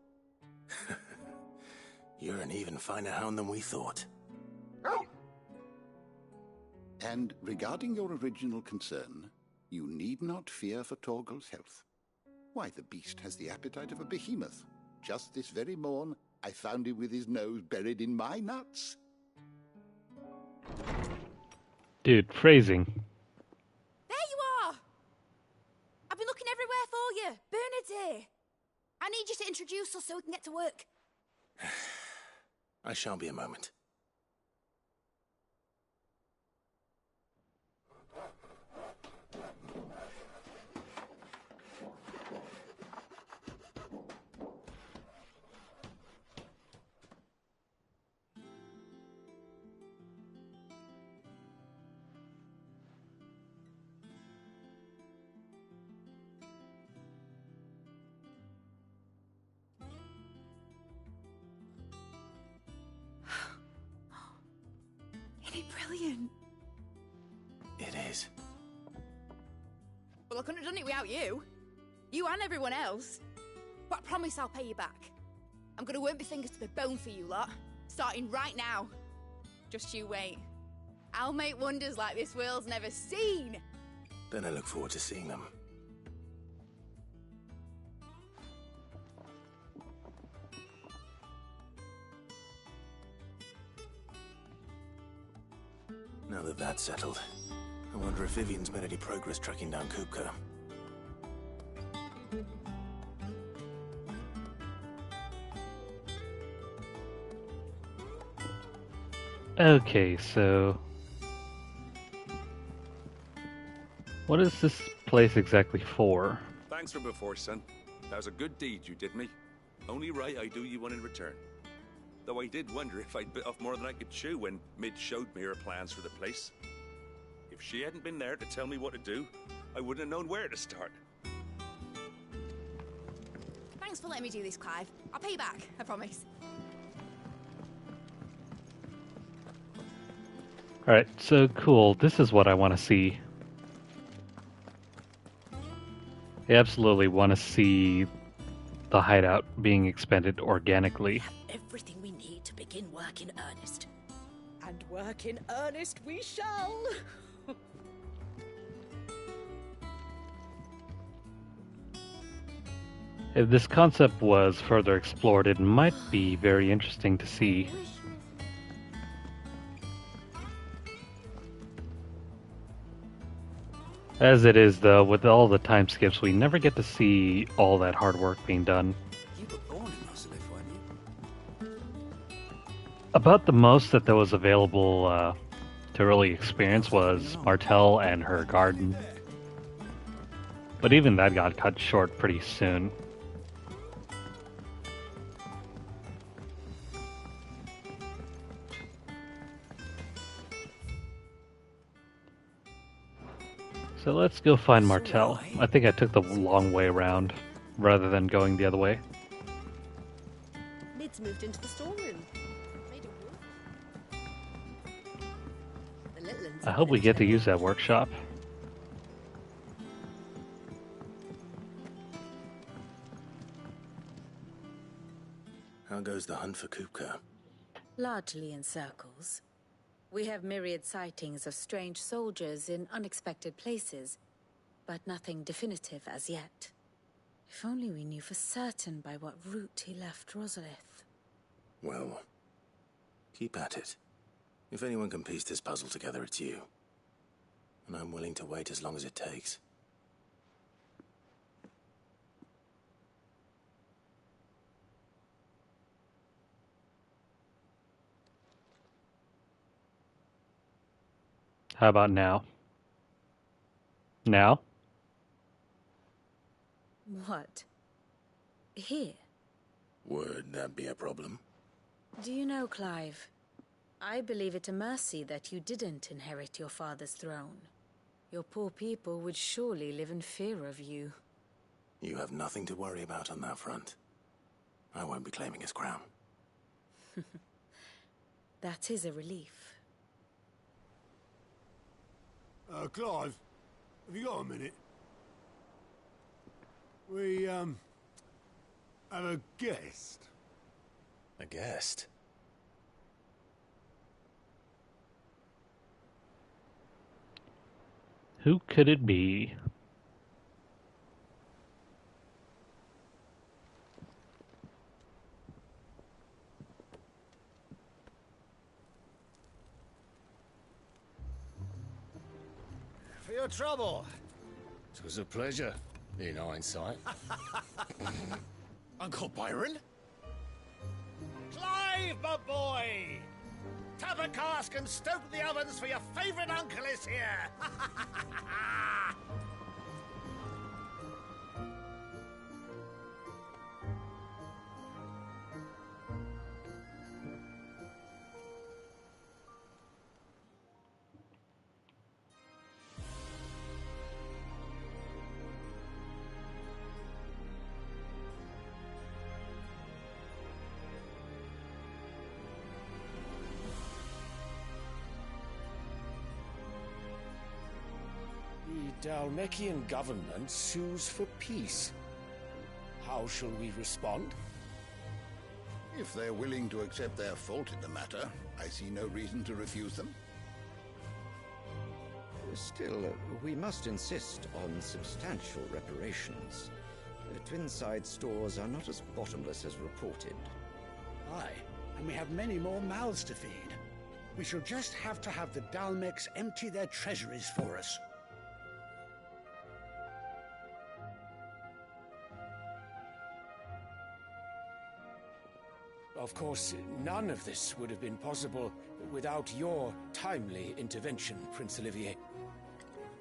You're an even finer hound than we thought. And regarding your original concern, you need not fear for Torgal's health. Why, the beast has the appetite of a behemoth. Just this very morn, I found him with his nose buried in my nuts. Dude, phrasing. There you are! I've been looking everywhere for you. Bernard's here. I need you to introduce us so we can get to work. I shall be a moment. Brilliant. It is. Well, I couldn't have done it without you. You and everyone else. But I promise I'll pay you back. I'm gonna work my fingers to the bone for you lot. Starting right now. Just you wait. I'll make wonders like this world's never seen. Then I look forward to seeing them. Now that that's settled, I wonder if Vivian's made any progress tracking down Kupka. Okay, so... what is this place exactly for? Thanks for before, son. That was a good deed you did me. Only right I do you one in return. Though I did wonder if I'd bit off more than I could chew when Mid showed me her plans for the place. If she hadn't been there to tell me what to do, I wouldn't have known where to start. Thanks for letting me do this, Clive. I'll pay you back, I promise. Alright, so cool. This is what I want to see. I absolutely want to see the hideout being expanded organically. Everything we need to begin work in earnest. And work in earnest we shall! If this concept was further explored, it might be very interesting to see. As it is, though, with all the time skips, we never get to see all that hard work being done. You were born in Musselif, weren't you? About the most that there was available to really experience was Martell and her garden. But even that got cut short pretty soon. So let's go find Martell. I think I took the long way around, rather than going the other way. Mid's moved into the storeroom. Made a wolf. The Littland's I a hope we get to military. use that workshop. How goes the hunt for Kupka? Largely in circles. We have myriad sightings of strange soldiers in unexpected places, but nothing definitive as yet. If only we knew for certain by what route he left Rosalith. Well, keep at it. If anyone can piece this puzzle together, it's you. And I'm willing to wait as long as it takes. How about now? Now? What? Here? Would that be a problem? Do you know, Clive? I believe it a mercy that you didn't inherit your father's throne. Your poor people would surely live in fear of you. You have nothing to worry about on that front. I won't be claiming his crown. That is a relief. Clive, have you got a minute? We, have a guest. A guest? Who could it be? For your trouble. It was a pleasure, in hindsight. Uncle Byron? Clive, my boy! Tap a cask and stoke the ovens, for your favourite uncle is here! The Dalmekian government sues for peace. How shall we respond? If they're willing to accept their fault in the matter, I see no reason to refuse them. Still, we must insist on substantial reparations. Twinside stores are not as bottomless as reported. Aye, and we have many more mouths to feed. We shall just have to have the Dalmecs empty their treasuries for us. Of course, none of this would have been possible without your timely intervention, Prince Olivier.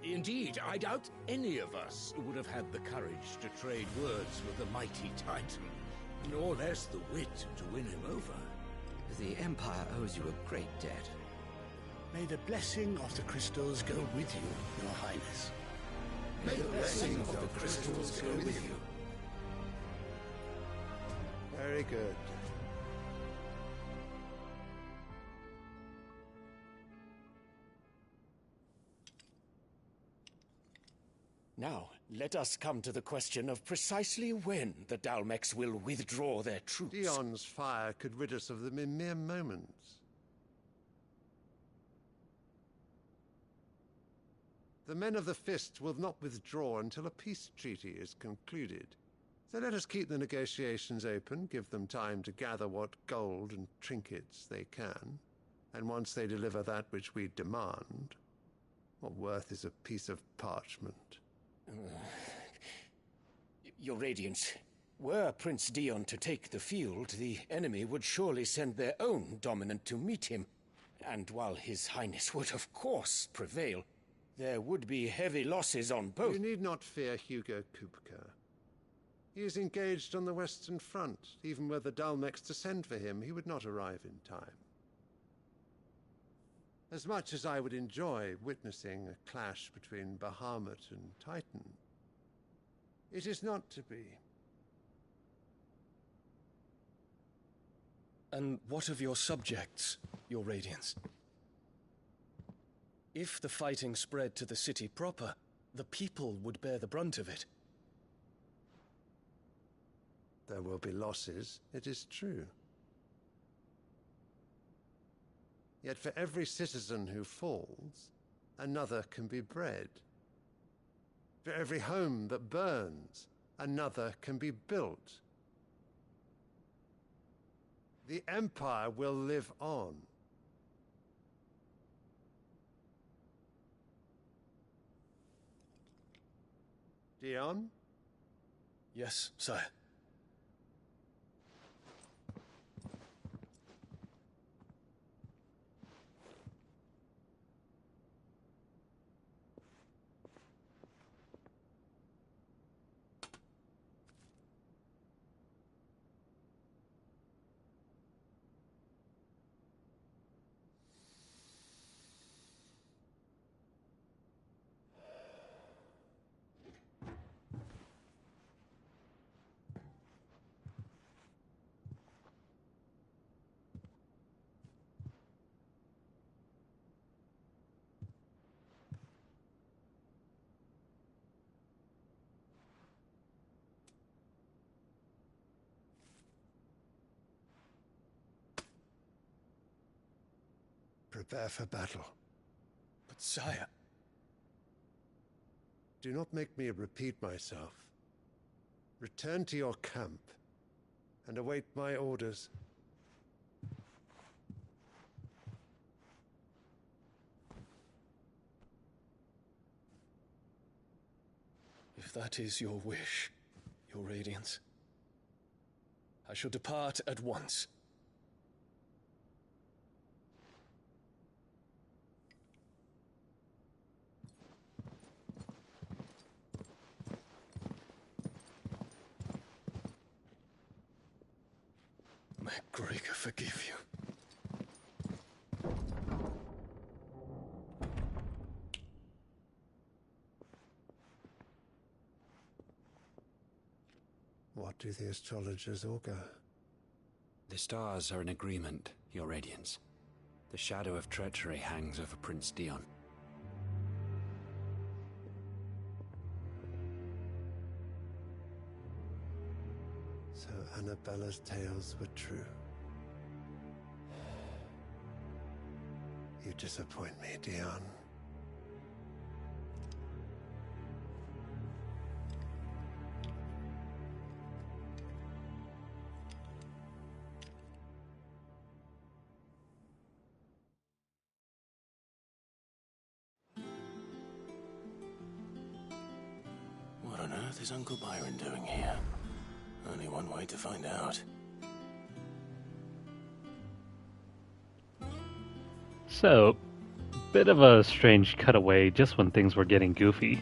Indeed, I doubt any of us would have had the courage to trade words with the mighty Titan, nor less the wit to win him over. The Empire owes you a great debt. May the blessing of the crystals go with you, Your Highness. May the blessing of the crystals go with you. Very good. Now, let us come to the question of precisely when the Dalmecs will withdraw their troops. Dion's fire could rid us of them in mere moments. The men of the Fist will not withdraw until a peace treaty is concluded. So let us keep the negotiations open, give them time to gather what gold and trinkets they can, and once they deliver that which we demand, what worth is a piece of parchment? Your Radiance, were Prince Dion to take the field, the enemy would surely send their own dominant to meet him. And while His Highness would of course prevail, there would be heavy losses on both. You need not fear Hugo Kupka. He is engaged on the Western Front. Even were the Dalmecs to send for him, he would not arrive in time. As much as I would enjoy witnessing a clash between Bahamut and Titan, it is not to be. And what of your subjects, Your Radiance? If the fighting spread to the city proper, the people would bear the brunt of it. There will be losses, it is true. Yet for every citizen who falls, another can be bred. For every home that burns, another can be built. The Empire will live on. Dion? Yes, sire. Prepare for battle. But sire... Do not make me repeat myself. Return to your camp and await my orders. If that is your wish, your Radiance, I shall depart at once. May Gregor forgive you. What do the astrologers augur? The stars are in agreement, Your Radiance. The shadow of treachery hangs over Prince Dion. So Annabella's tales were true. You disappoint me, Dion. What on earth is Uncle Byron doing here? Only one way to find out. So, bit of a strange cutaway just when things were getting goofy.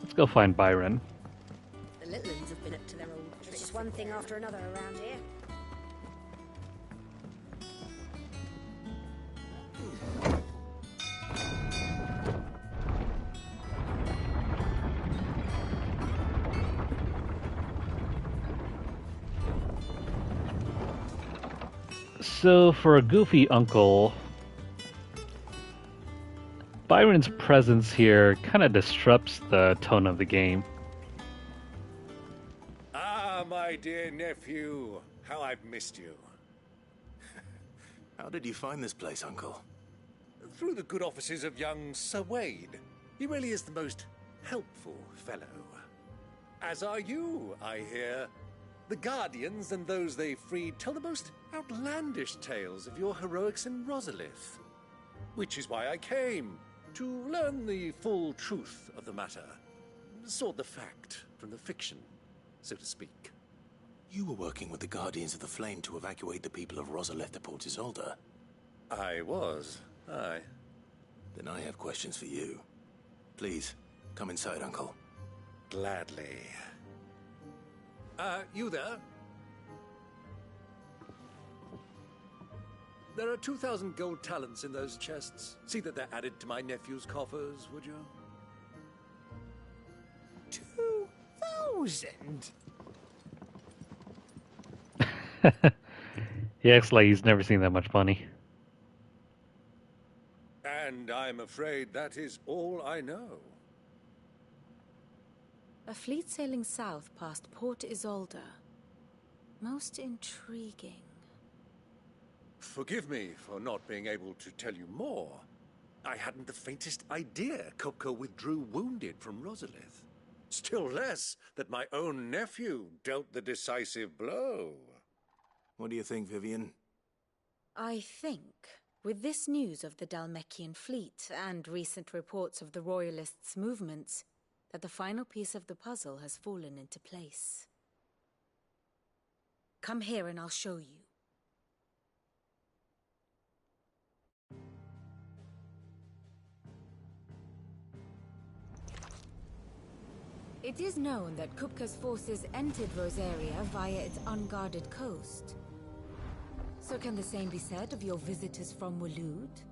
Let's go find Byron. The little ones have been up to their old tricks. It's just one thing after another around here. So, for a goofy uncle, Byron's presence here kind of disrupts the tone of the game. Ah, my dear nephew, how I've missed you. How did you find this place, Uncle? Through the good offices of young Sir Wade. He really is the most helpful fellow. As are you, I hear. The Guardians and those they freed tell the most outlandish tales of your heroics in Rosalith. Which is why I came, to learn the full truth of the matter. Sort the fact from the fiction, so to speak. You were working with the Guardians of the Flame to evacuate the people of Rosalith to Port Isolde. I was, aye. Then I have questions for you. Please, come inside, Uncle. Gladly. You there? There are 2,000 gold talents in those chests. See that they're added to my nephew's coffers, would you? 2,000? He acts like he's never seen that much money. And I'm afraid that is all I know. A fleet sailing south past Port Isolde. Most intriguing. Forgive me for not being able to tell you more. I hadn't the faintest idea Kupka withdrew wounded from Rosalith. Still less that my own nephew dealt the decisive blow. What do you think, Vivian? I think, with this news of the Dalmekian fleet and recent reports of the Royalists' movements, that the final piece of the puzzle has fallen into place. Come here and I'll show you. It is known that Kupka's forces entered Rosaria via its unguarded coast. So can the same be said of your visitors from Waloed?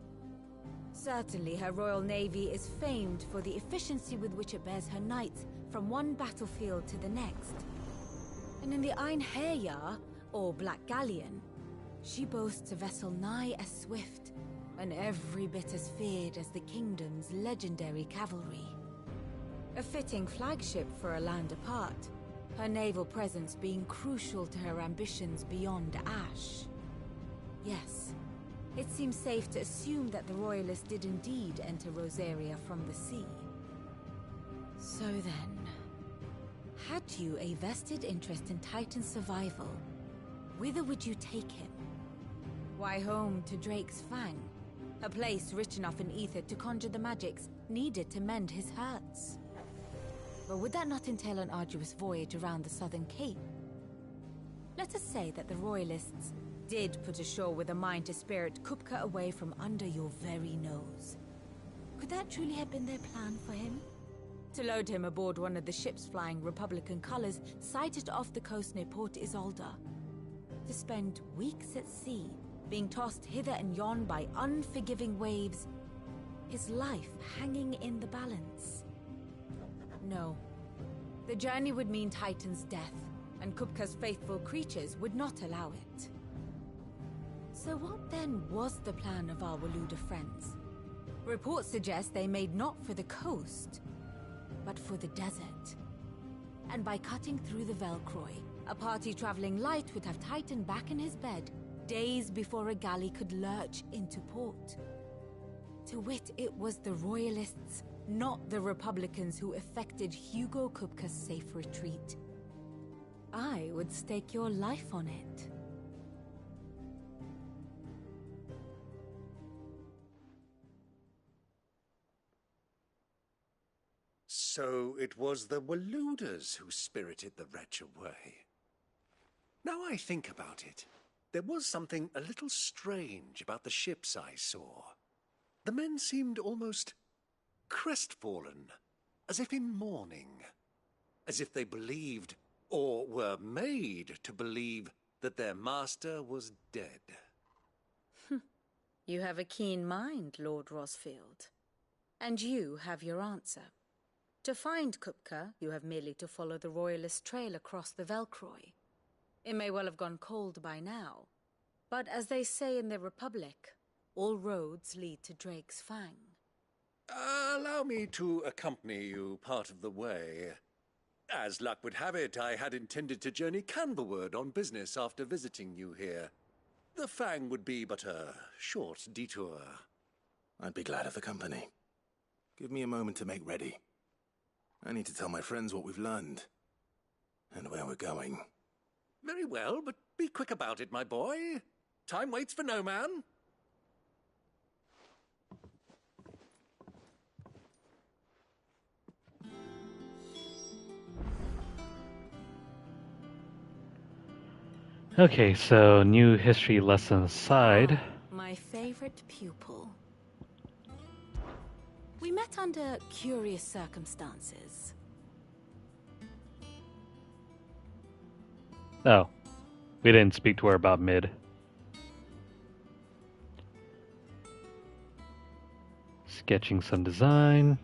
Certainly her Royal Navy is famed for the efficiency with which it bears her knights from one battlefield to the next. And in the Einherjar, or Black Galleon, she boasts a vessel nigh as swift and every bit as feared as the kingdom's legendary cavalry. A fitting flagship for a land apart, her naval presence being crucial to her ambitions beyond Ash. Yes, it seems safe to assume that the Royalists did indeed enter Rosaria from the sea. So then, had you a vested interest in Titan's survival, whither would you take him? Why, home to Drake's Fang, a place rich enough in ether to conjure the magics needed to mend his hurts. But would that not entail an arduous voyage around the southern cape? Let us say that the Royalists did put ashore with a mind to spirit Kupka away from under your very nose. Could that truly have been their plan for him? To load him aboard one of the ships flying Republican colors sighted off the coast near Port Isolde. To spend weeks at sea, being tossed hither and yon by unforgiving waves, his life hanging in the balance. No. The journey would mean Titan's death, and Kupka's faithful creatures would not allow it. So what then was the plan of our Waluda friends? Reports suggest they made not for the coast, but for the desert. And by cutting through the Velcroy, a party traveling light would have Titan back in his bed days before a galley could lurch into port. To wit, it was the Royalists, not the Republicans, who effected Hugo Kupka's safe retreat. I would stake your life on it. So it was the Waluders who spirited the wretch away. Now I think about it, there was something a little strange about the ships I saw. The men seemed almost crestfallen, as if in mourning, as if they believed, or were made to believe, that their master was dead. You have a keen mind, Lord Rosfield. And you have your answer. To find Kupka, you have merely to follow the Royalist trail across the Velcroy. It may well have gone cold by now, but as they say in the Republic, all roads lead to Drake's Fang. Allow me to accompany you part of the way. As luck would have it, I had intended to journey Canberward on business after visiting you here. The Fang would be but a short detour. I'd be glad of the company. Give me a moment to make ready. I need to tell my friends what we've learned, and where we're going. Very well, but be quick about it, my boy. Time waits for no man. Okay, so new history lesson aside. My favorite pupil. We met under curious circumstances. Oh, we didn't speak to her about mid. Sketching some design.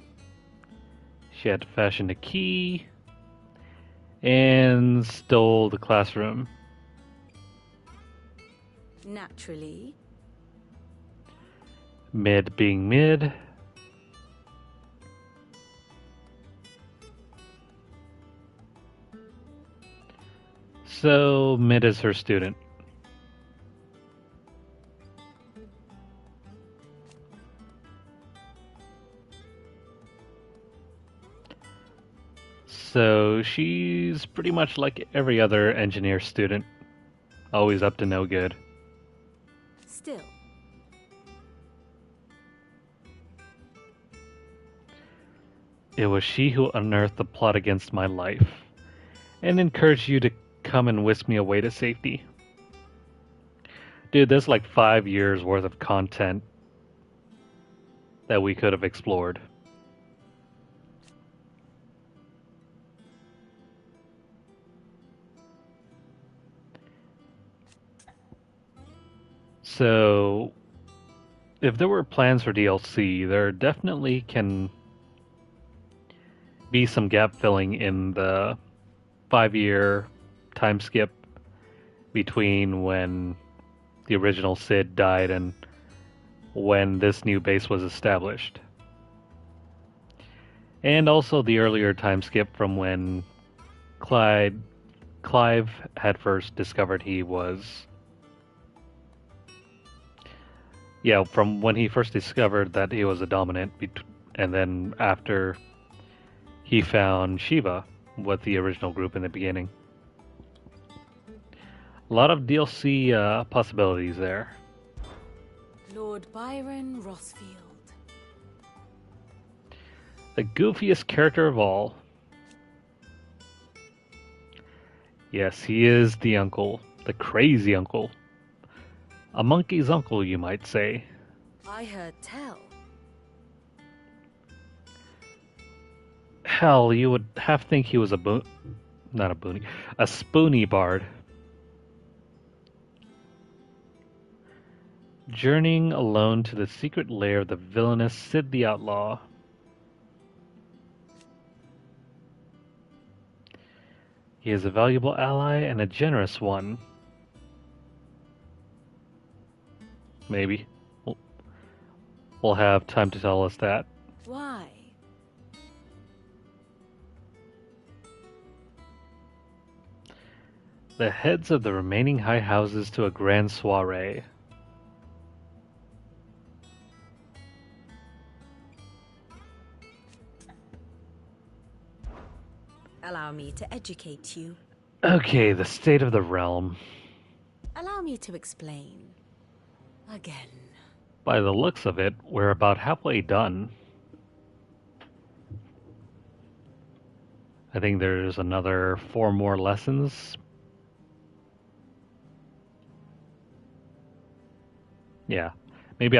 She had to fashion a key. And stole the classroom. Naturally. Mid being mid. So, Mid is her student. So, she's pretty much like every other engineer student. Always up to no good. Still. It was she who unearthed the plot against my life, and encouraged you to come and whisk me away to safety. Dude, there's like 5 years worth of content that we could have explored. So, if there were plans for DLC, there definitely can be some gap filling in the 5-year time skip between when the original Sid died and when this new base was established. And also the earlier time skip from when Clive had first discovered he was... Yeah, from when he first discovered that he was a dominant, and then after he found Shiva with the original group in the beginning. A lot of DLC possibilities there. Lord Byron Rothfield. The goofiest character of all. Yes, he is the uncle. The crazy uncle. A monkey's uncle, you might say. I heard tell. Hell, you would have to think he was a spoony bard. Journeying alone to the secret lair of the villainous Sid the Outlaw. He is a valuable ally and a generous one. Maybe. We'll have time to tell us that. Why? The heads of the remaining high houses to a grand soiree. Allow me to educate you. Okay, the state of the realm. Allow me to explain. Again. By the looks of it, we're about halfway done. I think there's another 4 more lessons. Yeah, maybe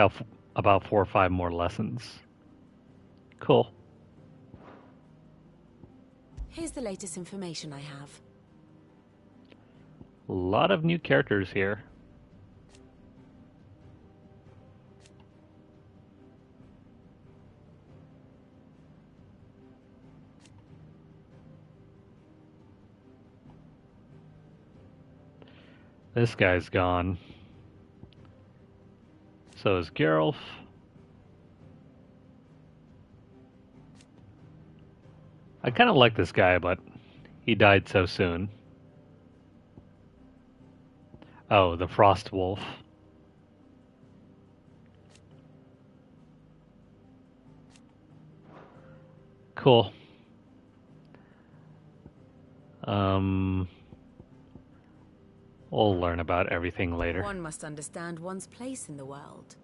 about 4 or 5 more lessons. Cool. Here's the latest information I have. A lot of new characters here. This guy's gone. So is Geralt. I kind of like this guy, but he died so soon. Oh, the Frost Wolf. Cool. We'll learn about everything later. One must understand one's place in the world.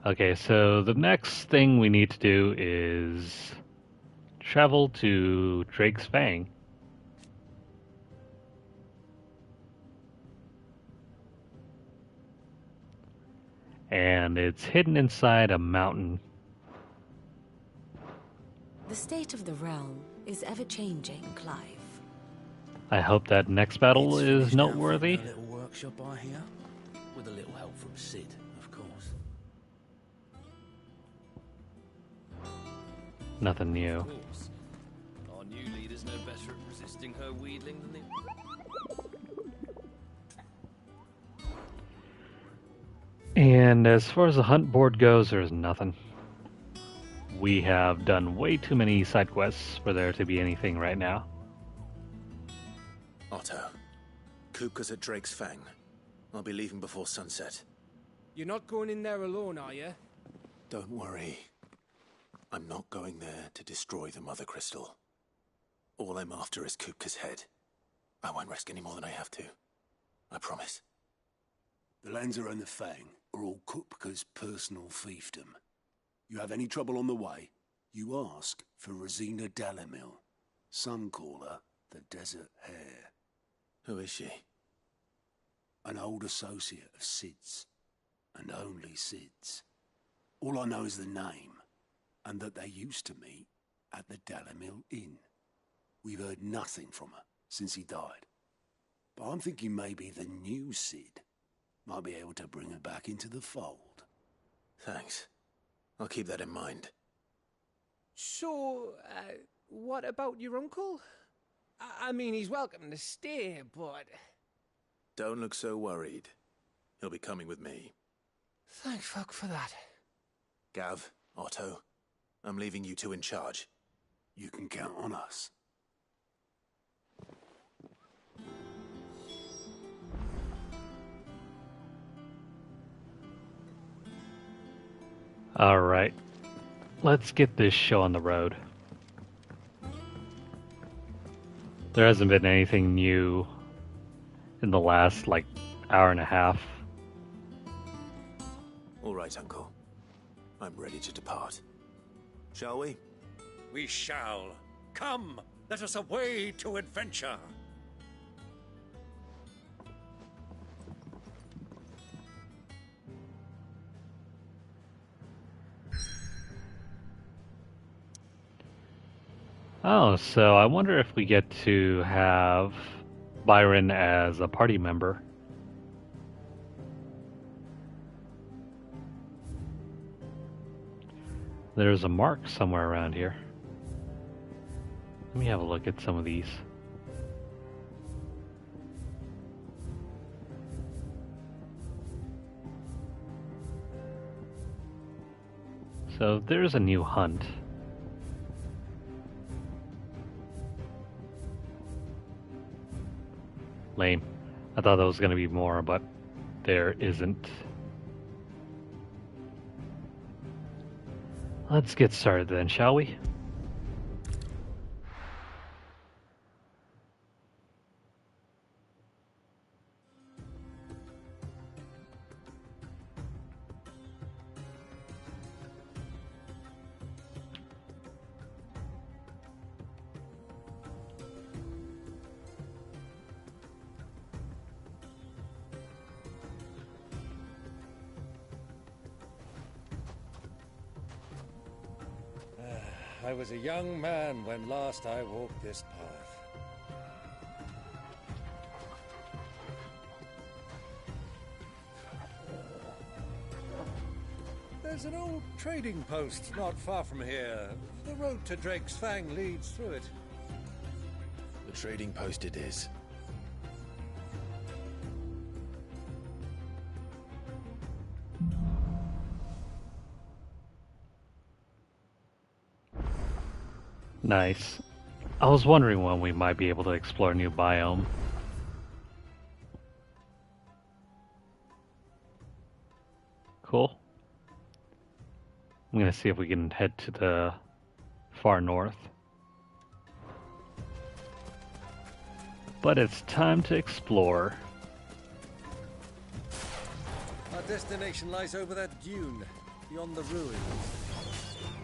Okay, so the next thing we need to do is travel to Drake's Fang. And it's hidden inside a mountain. The state of the realm is ever-changing, Clive. I hope that next battle is noteworthy. A little workshop, I hear, with a little help from Sid, of course. Nothing new. Of course. Our new leader's no better at resisting her wheedling than the... And as far as the hunt board goes, there's nothing. We have done way too many side quests for there to be anything right now. Otto, Kupka's at Drake's Fang. I'll be leaving before sunset. You're not going in there alone, are you? Don't worry. I'm not going there to destroy the Mother Crystal. All I'm after is Kupka's head. I won't risk any more than I have to. I promise. The Lanza and the Fang are all Kupka's personal fiefdom. You have any trouble on the way, you ask for Rosina Dalamil. Some call her the Desert Hare. Who is she? An old associate of Sid's, and only Sid's. All I know is the name, and that they used to meet at the Dalamil Inn. We've heard nothing from her since he died. But I'm thinking maybe the new Sid might be able to bring her back into the fold. Thanks. I'll keep that in mind. So, what about your uncle? I mean, he's welcome to stay, but... Don't look so worried. He'll be coming with me. Thank fuck for that. Gav, Otto, I'm leaving you two in charge. You can count on us. Alright, let's get this show on the road. There hasn't been anything new in the last, hour and a half. All right, Uncle. I'm ready to depart. Shall we? We shall. Come, let us away to adventure. Oh, so I wonder if we get to have Byron as a party member. There's a mark somewhere around here. Let me have a look at some of these. So there's a new hunt. Lame. I thought there was going to be more, but there isn't. Let's get started then, shall we? I was a young man when last I walked this path. There's an old trading post not far from here. The road to Drake's Fang leads through it. The trading post it is. Nice. I was wondering when we might be able to explore a new biome. Cool. I'm gonna see if we can head to the far north. But it's time to explore. Our destination lies over that dune, beyond the ruins.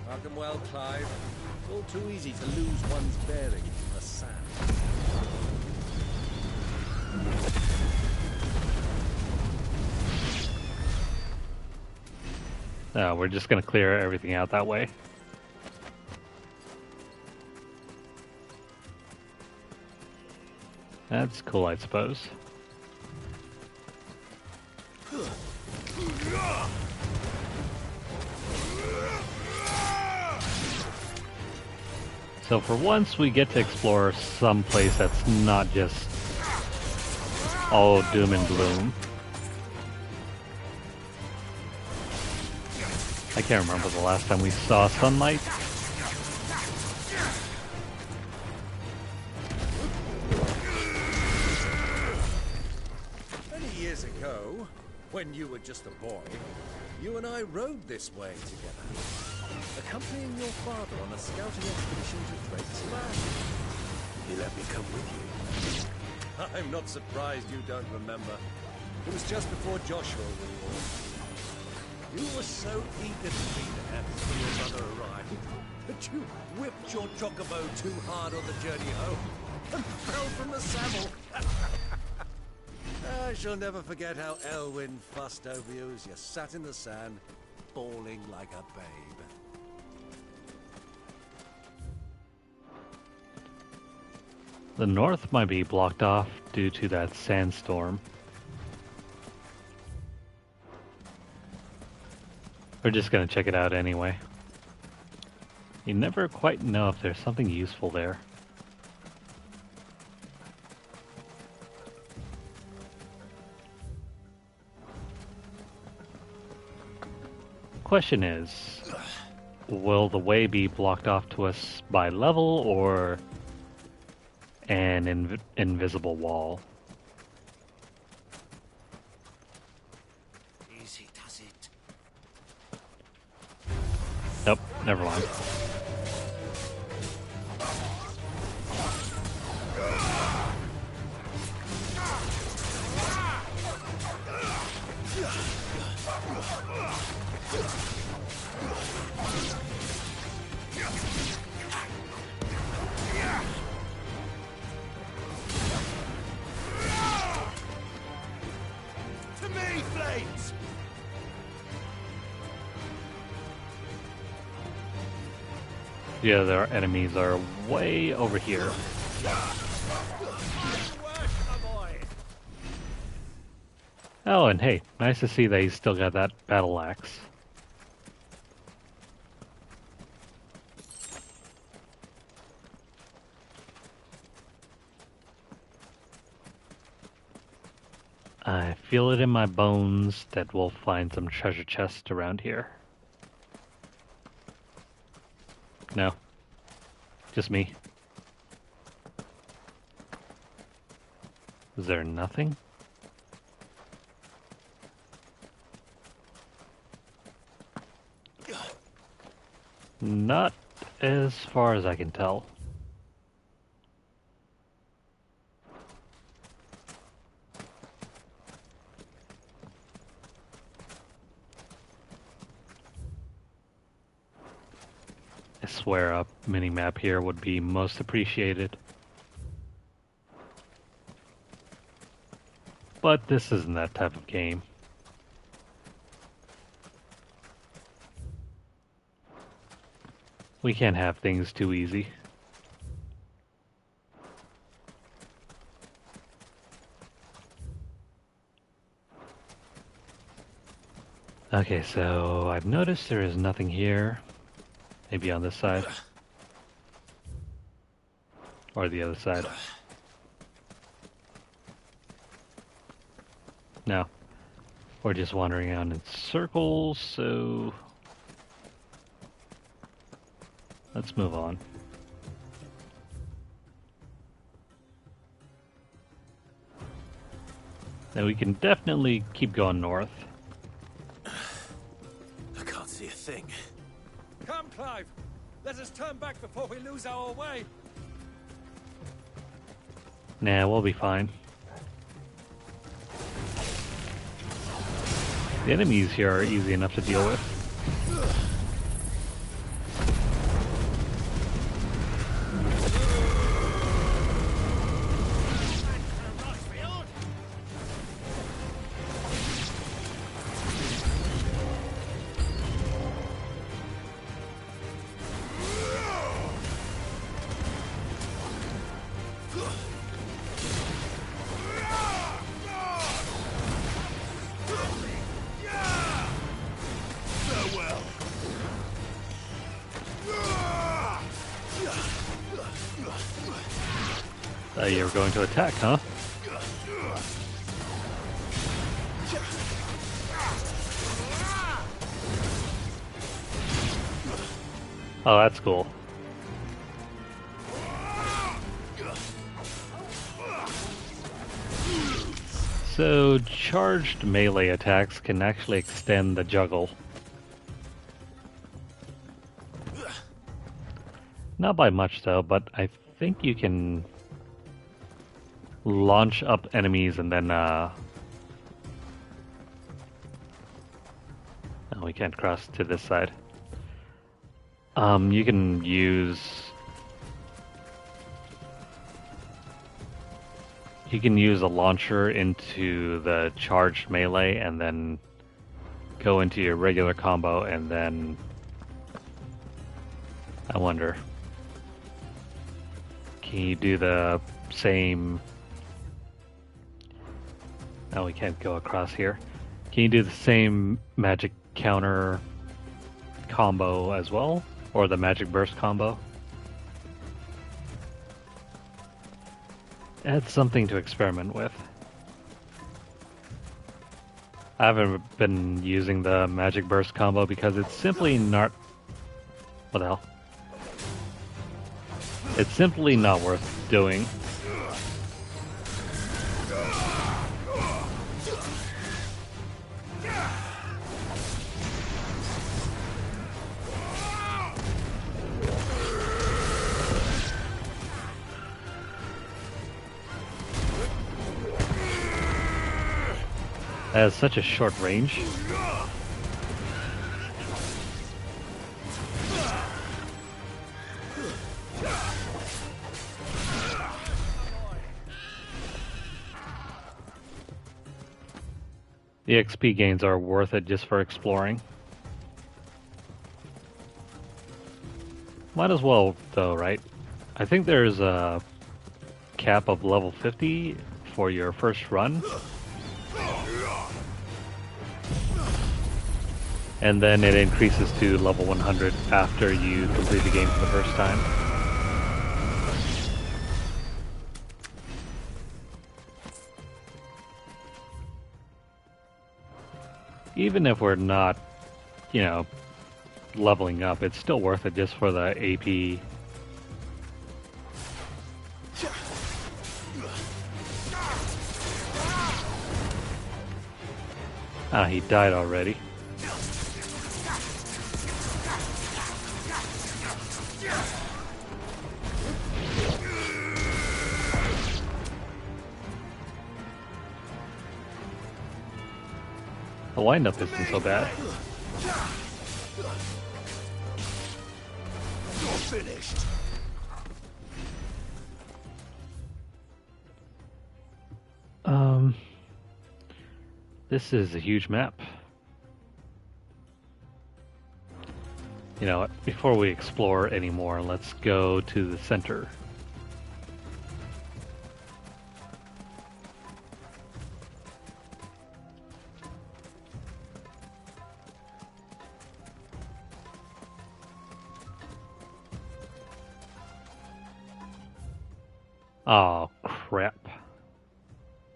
Mark them well, Clive. It's all too easy to lose one's bearings in the sand. No, we're just gonna clear everything out that way. That's cool, I suppose. So for once we get to explore some place that's not just all doom and gloom. I can't remember the last time we saw sunlight. Many years ago, when you were just a boy, you and I rode this way together, accompanying your father on a scouting expedition to Drake's Land. He let me come with you. I'm not surprised you don't remember. It was just before Joshua was born. You were so eager to be there when your mother arrived that you whipped your chocobo too hard on the journey home and fell from the saddle. I shall never forget how Elwyn fussed over you as you sat in the sand, bawling like a babe. The north might be blocked off due to that sandstorm. We're just gonna check it out anyway. You never quite know if there's something useful there. Question is, will the way be blocked off to us by level or an invisible wall? Easy does it. Nope, never mind. To me, flames! The other enemies are way over here. Oh, and hey, nice to see that he's still got that battle axe. I feel it in my bones that we'll find some treasure chests around here. No. Just me. Is there nothing? Not as far as I can tell. I swear a mini-map here would be most appreciated. But this isn't that type of game. We can't have things too easy. Okay, so I've noticed there is nothing here. Maybe on this side. Or the other side. No. We're just wandering around in circles, so let's move on. Now we can definitely keep going north. I can't see a thing. Come, Clive! Let us turn back before we lose our way! Nah, we'll be fine. The enemies here are easy enough to deal with. You were going to attack, huh? Oh, that's cool. So, charged melee attacks can actually extend the juggle. Not by much though, but I think you can launch up enemies and then oh, we can't cross to this side. You can use a launcher into the charged melee and then go into your regular combo, and then I wonder, can you do the same? No, we can't go across here. Can you do the same magic counter combo as well? Or the magic burst combo? It's something to experiment with. I haven't been using the magic burst combo because it's simply not... What the hell? It's simply not worth doing. It has such a short range. The XP gains are worth it just for exploring. Might as well, though, right? I think there's a cap of level 50 for your first run. And then it increases to level 100 after you complete the game for the first time. Even if we're not, you know, leveling up, it's still worth it just for the AP. Ah, he died already. The wind-up isn't so bad. You're finished. This is a huge map. You know what? Before we explore anymore, let's go to the center. Oh, crap.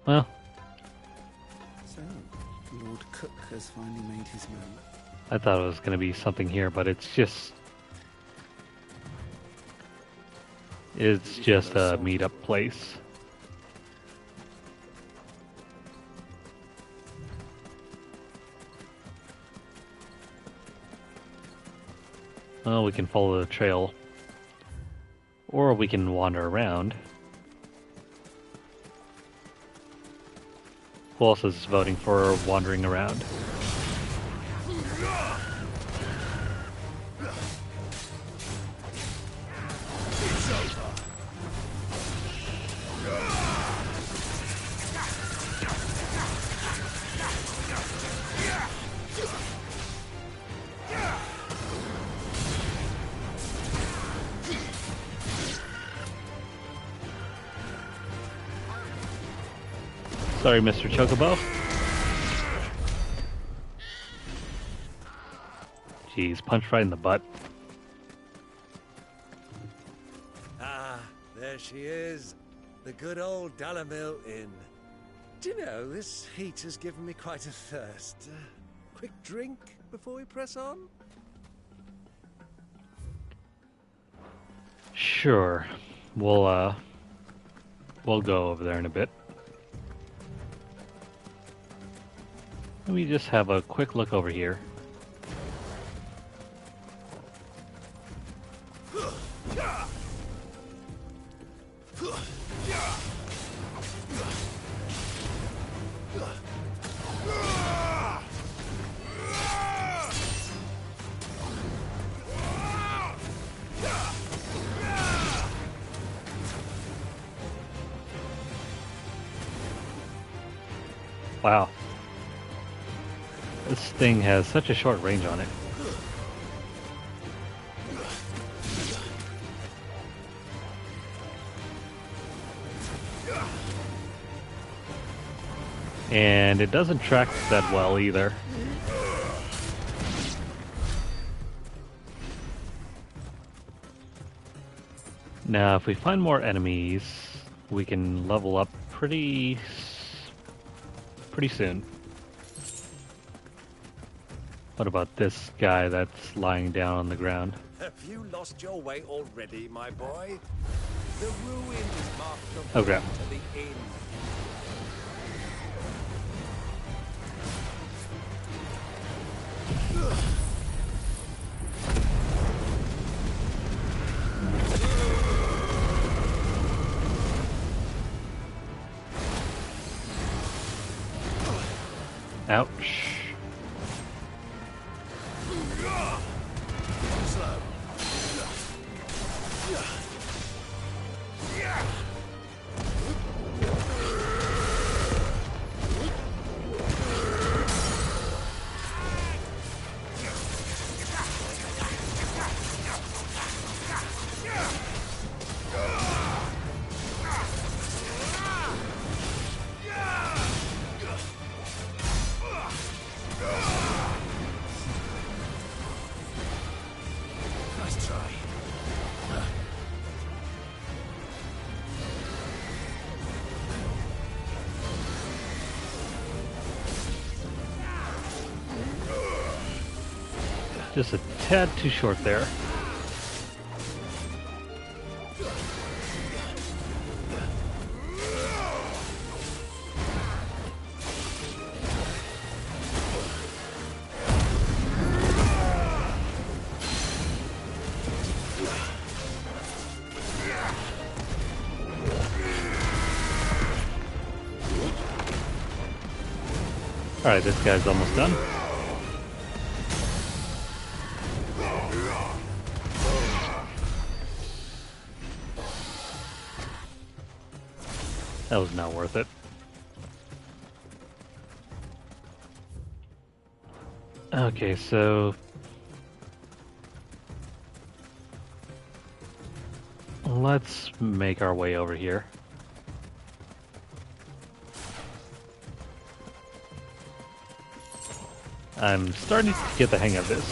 Well. So, Lord Cook has finally made his move. I thought it was going to be something here, but it's just a meet-up place. Well, we can follow the trail, or we can wander around. Who else is voting for wandering around? Sorry, Mr. Chocobo. Jeez, punched right in the butt. Ah, there she is. The good old Dalamil Inn. Do you know, this heat has given me quite a thirst. Quick drink before we press on? Sure. We'll go over there in a bit. Let me just have a quick look over here. Wow. This thing has such a short range on it. And it doesn't track that well either. Now, if we find more enemies, we can level up pretty soon. What about this guy that's lying down on the ground? Have you lost your way already, my boy? The ruins mark the Okay. way to the inn. Ouch. Nice try. Just a tad too short there. Alright, this guy's almost done. That was not worth it. Okay, so let's make our way over here. I'm starting to get the hang of this.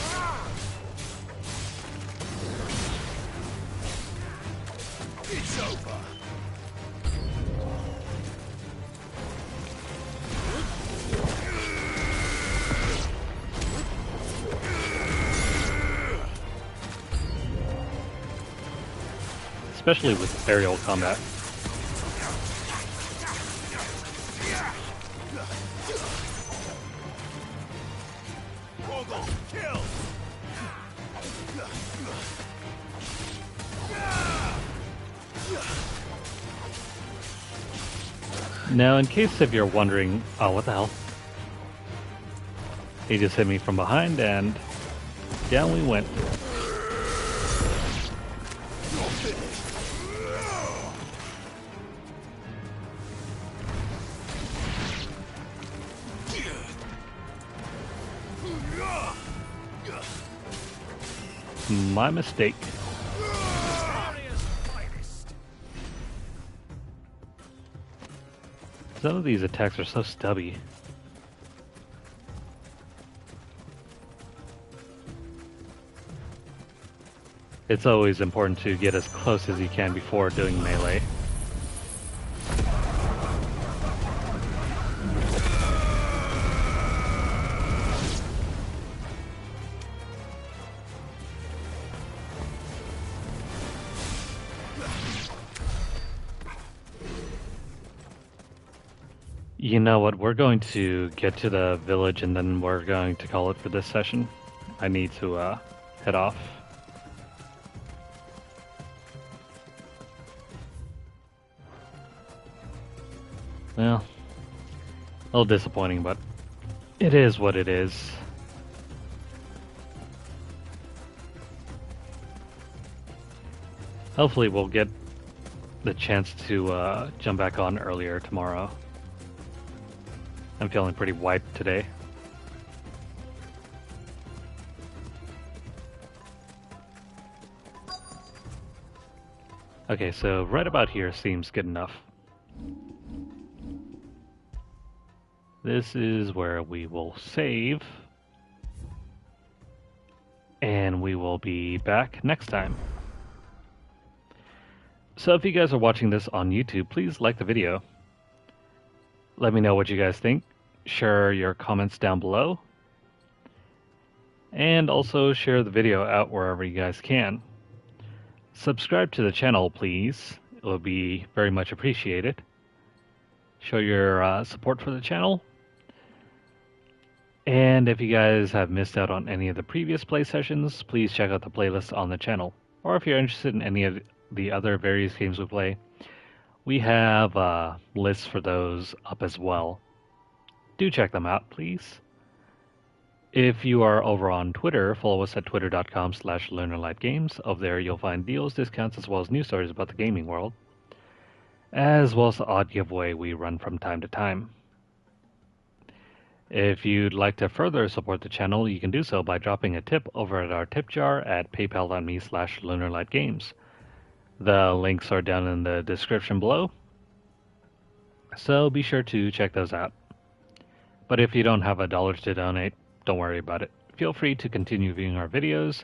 It's over. Especially with aerial combat. Now, in case if you're wondering, oh, what the hell? He just hit me from behind and down we went. My mistake. Some of these attacks are so stubby. It's always important to get as close as you can before doing melee. You know what? We're going to get to the village and then we're going to call it for this session. I need to head off. Well, a little disappointing, but it is what it is. Hopefully we'll get the chance to jump back on earlier tomorrow. I'm feeling pretty wiped today. Okay, so right about here seems good enough. This is where we will save. And we will be back next time. So if you guys are watching this on YouTube, please like the video. Let me know what you guys think. Share your comments down below. And also share the video out wherever you guys can. Subscribe to the channel, please. It would be very much appreciated. Show your support for the channel. And if you guys have missed out on any of the previous play sessions, please check out the playlist on the channel. Or if you're interested in any of the other various games we play, we have lists for those up as well. Do check them out, please. If you are over on Twitter, follow us at twitter.com/LunarlightGames. Over there you'll find deals, discounts, as well as news stories about the gaming world, as well as the odd giveaway we run from time to time. If you'd like to further support the channel, you can do so by dropping a tip over at our tip jar at paypal.me/LunarlightGames. The links are down in the description below, so be sure to check those out. But if you don't have $1 to donate, don't worry about it. Feel free to continue viewing our videos.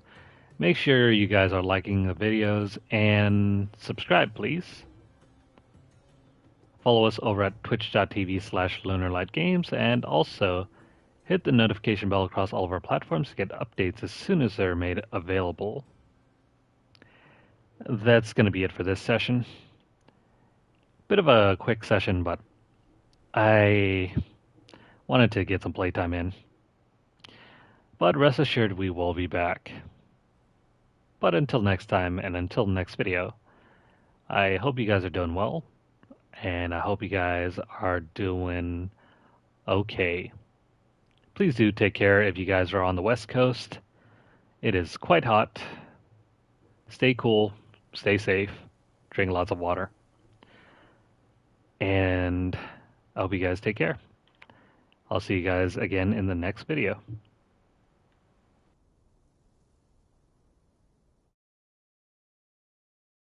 Make sure you guys are liking the videos and subscribe, please. Follow us over at twitch.tv/LunarlightGames and also hit the notification bell across all of our platforms to get updates as soon as they're made available. That's going to be it for this session. Bit of a quick session, but I wanted to get some playtime in. But rest assured we will be back. But until next time and until next video, I hope you guys are doing well. And I hope you guys are doing okay. Please do take care if you guys are on the West Coast. It is quite hot. Stay cool, stay safe, drink lots of water. And I hope you guys take care. I'll see you guys again in the next video.